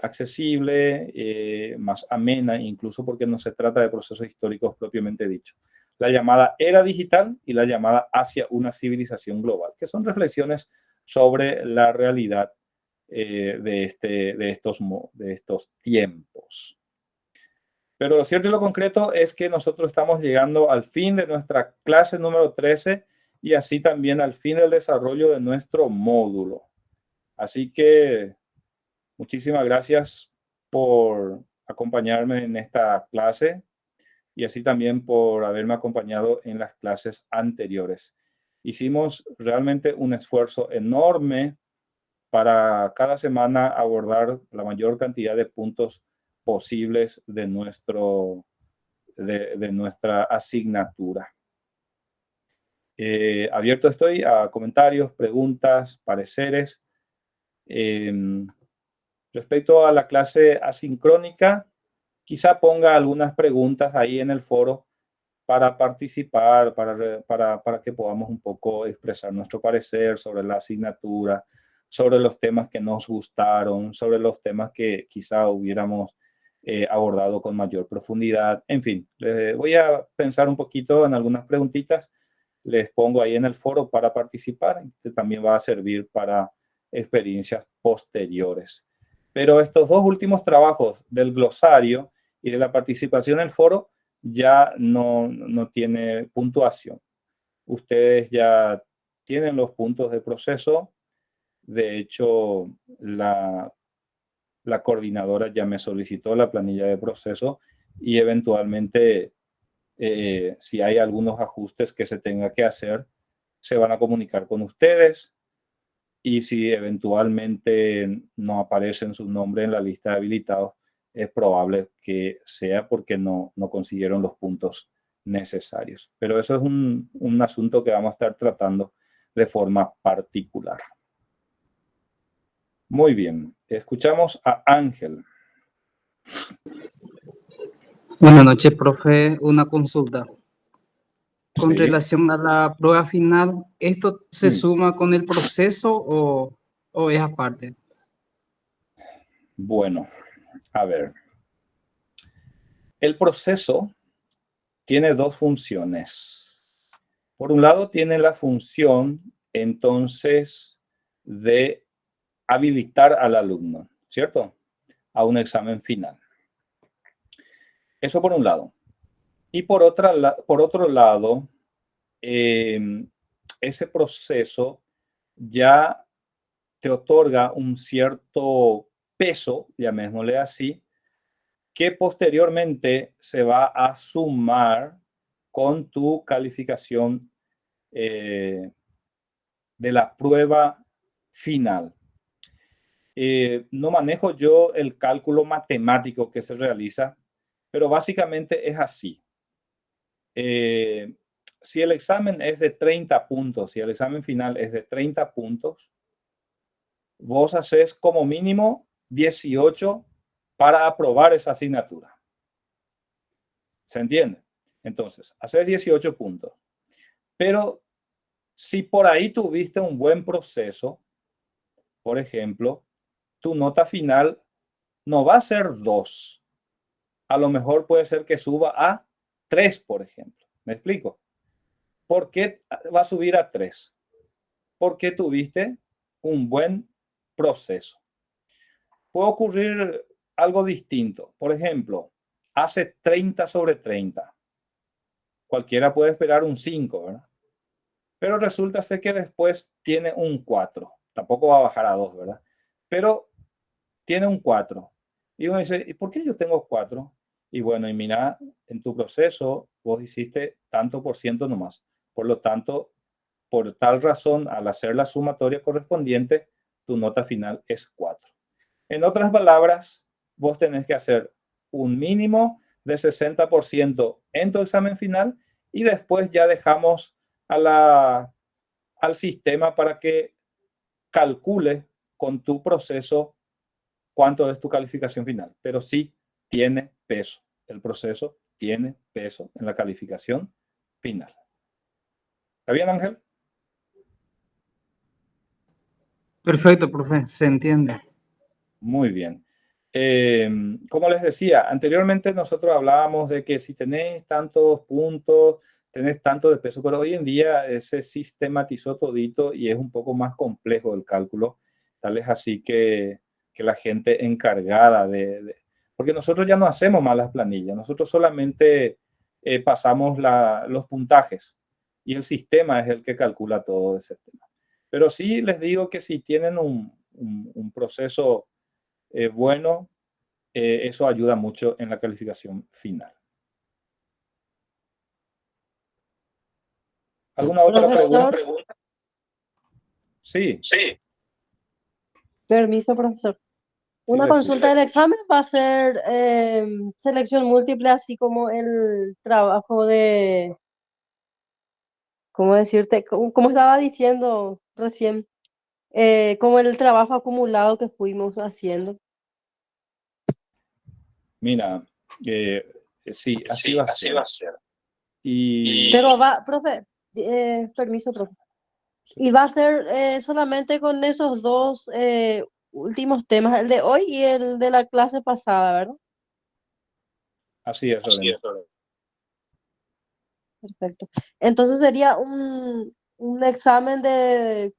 accesible, más amena, incluso porque no se trata de procesos históricos propiamente dichos. La llamada era digital y la llamada hacia una civilización global, que son reflexiones sobre la realidad de estos tiempos. Pero lo cierto y lo concreto es que nosotros estamos llegando al fin de nuestra clase número 13 y así también al fin del desarrollo de nuestro módulo. Así que muchísimas gracias por acompañarme en esta clase y así también por haberme acompañado en las clases anteriores. Hicimos realmente un esfuerzo enorme para cada semana abordar la mayor cantidad de puntos posibles de nuestra asignatura. Abierto estoy a comentarios, preguntas, pareceres. Respecto a la clase asincrónica, quizá ponga algunas preguntas ahí en el foro para participar, para que podamos un poco expresar nuestro parecer sobre la asignatura, sobre los temas que nos gustaron, sobre los temas que quizá hubiéramos abordado con mayor profundidad. En fin, voy a pensar un poquito en algunas preguntitas, les pongo ahí en el foro para participar, que también va a servir para experiencias posteriores. Pero estos 2 últimos trabajos del glosario y de la participación en el foro ya no tiene puntuación. Ustedes ya tienen los puntos de proceso. De hecho, la coordinadora ya me solicitó la planilla de proceso y eventualmente, si hay algunos ajustes que se tenga que hacer, se van a comunicar con ustedes. Y si eventualmente no aparecen sus nombres en la lista de habilitados, es probable que sea porque no consiguieron los puntos necesarios. Pero eso es un asunto que vamos a estar tratando de forma particular. Muy bien, escuchamos a Ángel. Buenas noches, profe. Una consulta. Con Sí. relación a la prueba final, ¿esto se suma con el proceso o es aparte? Bueno, a ver. El proceso tiene 2 funciones. Por un lado, tiene la función, entonces, de habilitar al alumno, ¿cierto? A un examen final. Eso por un lado. Y por otro lado, ese proceso ya te otorga un cierto peso, llamémosle así, que posteriormente se va a sumar con tu calificación de la prueba final. No manejo yo el cálculo matemático que se realiza, pero básicamente es así. Si el examen es de 30 puntos, si el examen final es de 30 puntos, vos haces como mínimo 18 para aprobar esa asignatura. ¿Se entiende? Entonces, haces 18 puntos. Pero si por ahí tuviste un buen proceso, por ejemplo, tu nota final no va a ser 2. A lo mejor puede ser que suba a 3, por ejemplo. ¿Me explico? ¿Por qué va a subir a 3? Porque tuviste un buen proceso. Puede ocurrir algo distinto. Por ejemplo, hace 30 sobre 30. Cualquiera puede esperar un 5, ¿verdad? Pero resulta ser que después tiene un 4. Tampoco va a bajar a 2, ¿verdad? Pero tiene un 4. Y uno dice, ¿y por qué yo tengo 4? Y bueno, y mira, en tu proceso vos hiciste tanto por ciento nomás. Por lo tanto, por tal razón, al hacer la sumatoria correspondiente, tu nota final es 4. En otras palabras, vos tenés que hacer un mínimo de 60% en tu examen final y después ya dejamos al sistema para que calcule con tu proceso cuánto es tu calificación final. Pero sí tiene peso. El proceso tiene peso en la calificación final. ¿Está bien, Ángel? Perfecto, profe, se entiende. Muy bien. Como les decía, anteriormente nosotros hablábamos de que si tenés tantos puntos, tenés tanto de peso, pero hoy en día se sistematizó todito y es un poco más complejo el cálculo. Tal es así que la gente encargada porque nosotros ya no hacemos más las planillas, nosotros solamente pasamos los puntajes y el sistema es el que calcula todo ese tema. Pero sí les digo que si tienen un proceso bueno, eso ayuda mucho en la calificación final. ¿Alguna otra Profesor, pregunta? Sí. permiso, profesor. Una le consulta del examen va a ser selección múltiple, así como el trabajo de, ¿cómo decirte? Como estaba diciendo recién, como el trabajo acumulado que fuimos haciendo. Mira, sí, así va a ser. Y Pero va, profe, permiso, profe. Y va a ser solamente con esos dos últimos temas, el de hoy y el de la clase pasada, ¿verdad? así es, Lorena. Perfecto. Entonces sería un examen de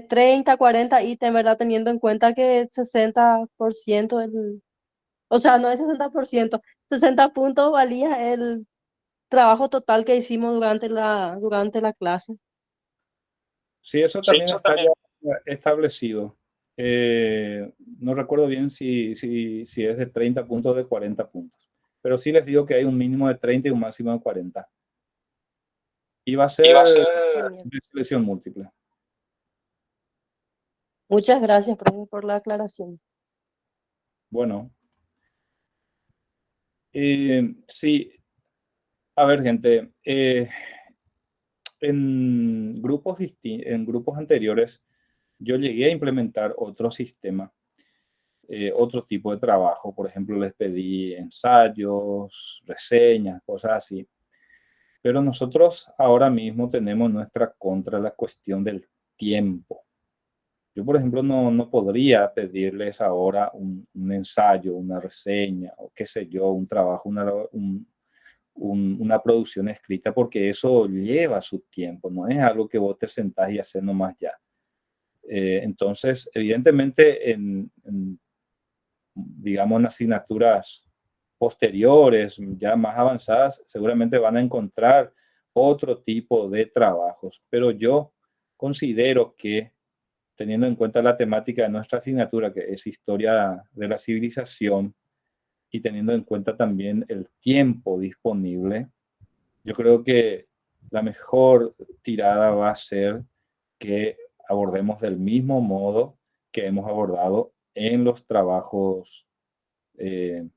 30, 40 ítems, ¿verdad? Teniendo en cuenta que el 60%, o sea, no es 60%, 60 puntos valía el trabajo total que hicimos durante la clase. Sí, eso también está ya establecido. No recuerdo bien si es de 30 puntos o de 40 puntos. Pero sí les digo que hay un mínimo de 30 y un máximo de 40. Y va a ser de selección múltiple. Muchas gracias, profe, por la aclaración. Bueno. Sí. A ver, gente. En grupos anteriores, yo llegué a implementar otro sistema, otro tipo de trabajo. Por ejemplo, les pedí ensayos, reseñas, cosas así. Pero nosotros ahora mismo tenemos nuestra contra la cuestión del tiempo. Yo, por ejemplo, no podría pedirles ahora un ensayo, una reseña, o qué sé yo, un trabajo, una producción escrita, porque eso lleva su tiempo, no es algo que vos te sentás y haces nomás ya. Entonces, evidentemente, digamos, en asignaturas posteriores, ya más avanzadas, seguramente van a encontrar otro tipo de trabajos, pero yo considero que, teniendo en cuenta la temática de nuestra asignatura, que es historia de la civilización, y teniendo en cuenta también el tiempo disponible, yo creo que la mejor tirada va a ser que abordemos del mismo modo que hemos abordado en los trabajos de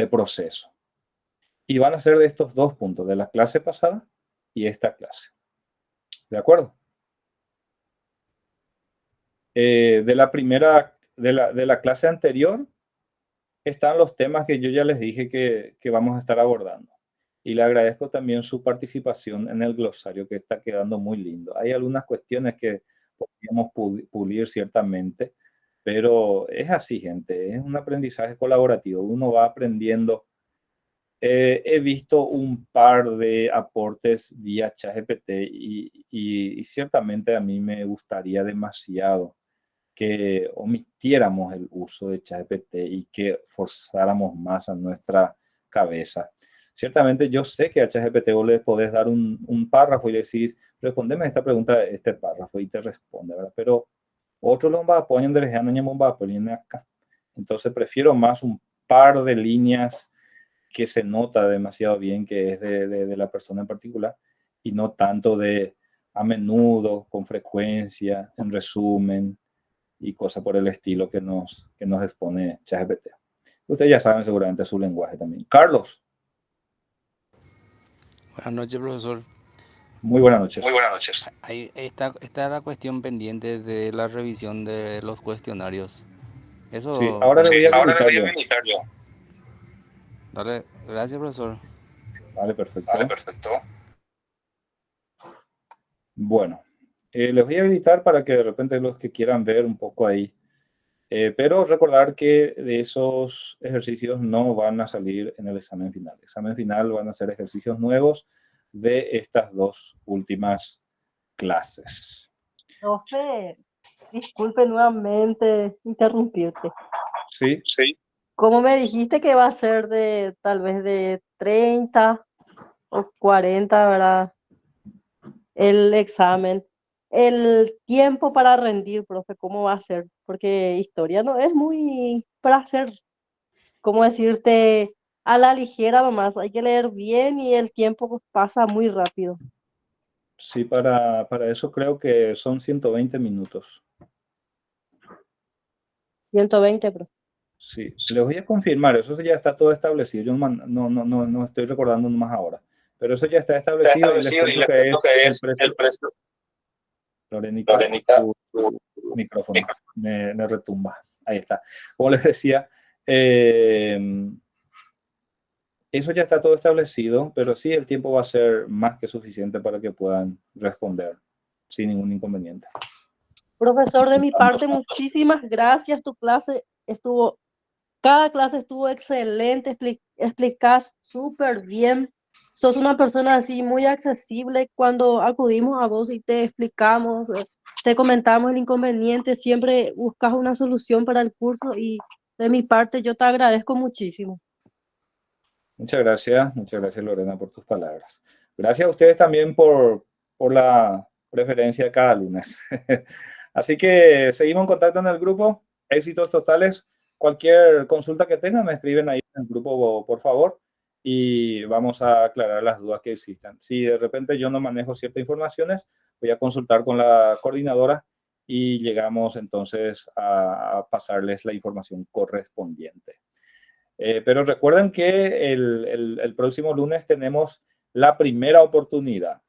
proceso. Y van a ser de estos dos puntos, de la clase pasada y esta clase. ¿De acuerdo? De la clase anterior están los temas que yo ya les dije que vamos a estar abordando. Y le agradezco también su participación en el glosario, que está quedando muy lindo. Hay algunas cuestiones que podríamos pulir ciertamente, pero es así, gente, es un aprendizaje colaborativo. Uno va aprendiendo. He visto un par de aportes vía ChatGPT y ciertamente a mí me gustaría demasiado que omitiéramos el uso de ChatGPT y que forzáramos más a nuestra cabeza. Ciertamente yo sé que a ChatGPT vos le podés dar un párrafo y le decís, respóndeme esta pregunta de este párrafo y te responde, ¿verdad? Pero Otros los apoyan de región en bomba acá. Entonces prefiero más un par de líneas que se nota demasiado bien que es de la persona en particular y no tanto de a menudo, con frecuencia, en resumen y cosas por el estilo que nos expone ChatGPT. Ustedes ya saben seguramente su lenguaje también. Carlos. Buenas noches, profesor. Muy buenas noches. Muy buenas noches. Ahí está la cuestión pendiente de la revisión de los cuestionarios. Eso, Sí, ahora le voy a habilitar yo. Dale, gracias, profesor. Vale, perfecto. Vale, perfecto. Bueno, les voy a habilitar para que de repente los que quieran ver un poco ahí. Pero recordar que de esos ejercicios no van a salir en el examen final. El examen final van a ser ejercicios nuevos de estas dos últimas clases. Profe, disculpe nuevamente interrumpirte. Sí, sí. Como me dijiste que va a ser de tal vez de 30 o 40, ¿verdad? El examen. El tiempo para rendir, profe, ¿cómo va a ser? Porque historia no es muy para hacer, ¿cómo decirte? A la ligera nomás. Hay que leer bien y el tiempo pasa muy rápido. Sí, para eso creo que son 120 minutos. 120, profe. Sí, les voy a confirmar, eso ya está todo establecido. Yo no estoy recordando más ahora, pero eso ya está establecido, y les cuento que es el precio. Lorenita, tu micrófono me retumba. Ahí está. Como les decía, eso ya está todo establecido, pero sí el tiempo va a ser más que suficiente para que puedan responder sin ningún inconveniente. Profesor, de mi parte, muchísimas gracias. Cada clase estuvo excelente, explicás súper bien. Sos una persona así muy accesible. Cuando acudimos a vos y te explicamos, te comentamos el inconveniente, siempre buscas una solución para el curso y de mi parte yo te agradezco muchísimo. Muchas gracias Lorena por tus palabras. Gracias a ustedes también por la preferencia de cada lunes. Así que seguimos en contacto en el grupo. Éxitos totales. Cualquier consulta que tengan me escriben ahí en el grupo, por favor, y vamos a aclarar las dudas que existan. Si de repente yo no manejo ciertas informaciones, voy a consultar con la coordinadora y llegamos entonces a pasarles la información correspondiente. Pero recuerden que el próximo lunes tenemos la primera oportunidad.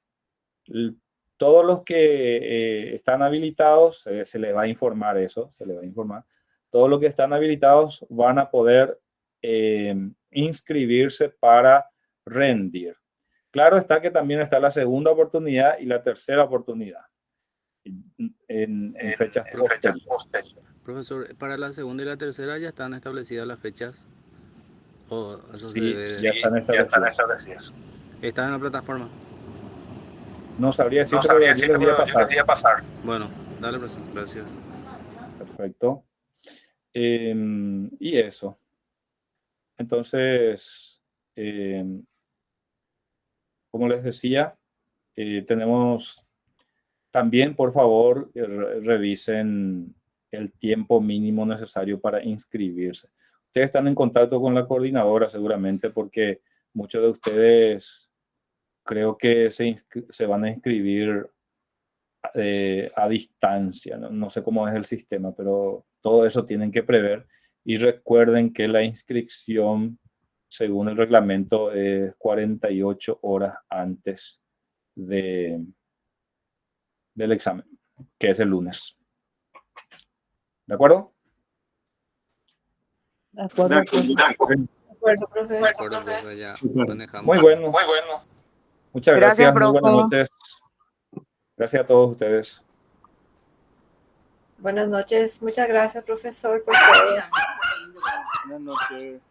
Todos los que están habilitados, se les va a informar eso, se les va a informar. Todos los que están habilitados van a poder inscribirse para rendir. Claro está que también está la segunda oportunidad y la tercera oportunidad en fechas posteriores. Profesor, para la segunda y la tercera ya están establecidas las fechas. ¿O eso Sí, ya están establecidas. ¿Están en la plataforma? No sabría decirte, pero yo les voy a pasar. Bueno, dale, profesor. Gracias. Perfecto. Y eso. Entonces, como les decía, tenemos también, por favor, revisen el tiempo mínimo necesario para inscribirse. Ustedes están en contacto con la coordinadora seguramente porque muchos de ustedes creo que se van a inscribir a distancia. No sé cómo es el sistema, pero todo eso tienen que prever. Y recuerden que la inscripción, según el reglamento, es 48 horas antes del examen, que es el lunes. ¿De acuerdo? De acuerdo, profe. De acuerdo, profe, ya manejamos. Muy bueno. Muchas gracias. Muy buenas noches. Gracias a todos ustedes. Buenas noches. Muchas gracias, profesor, por todo. Buenas noches.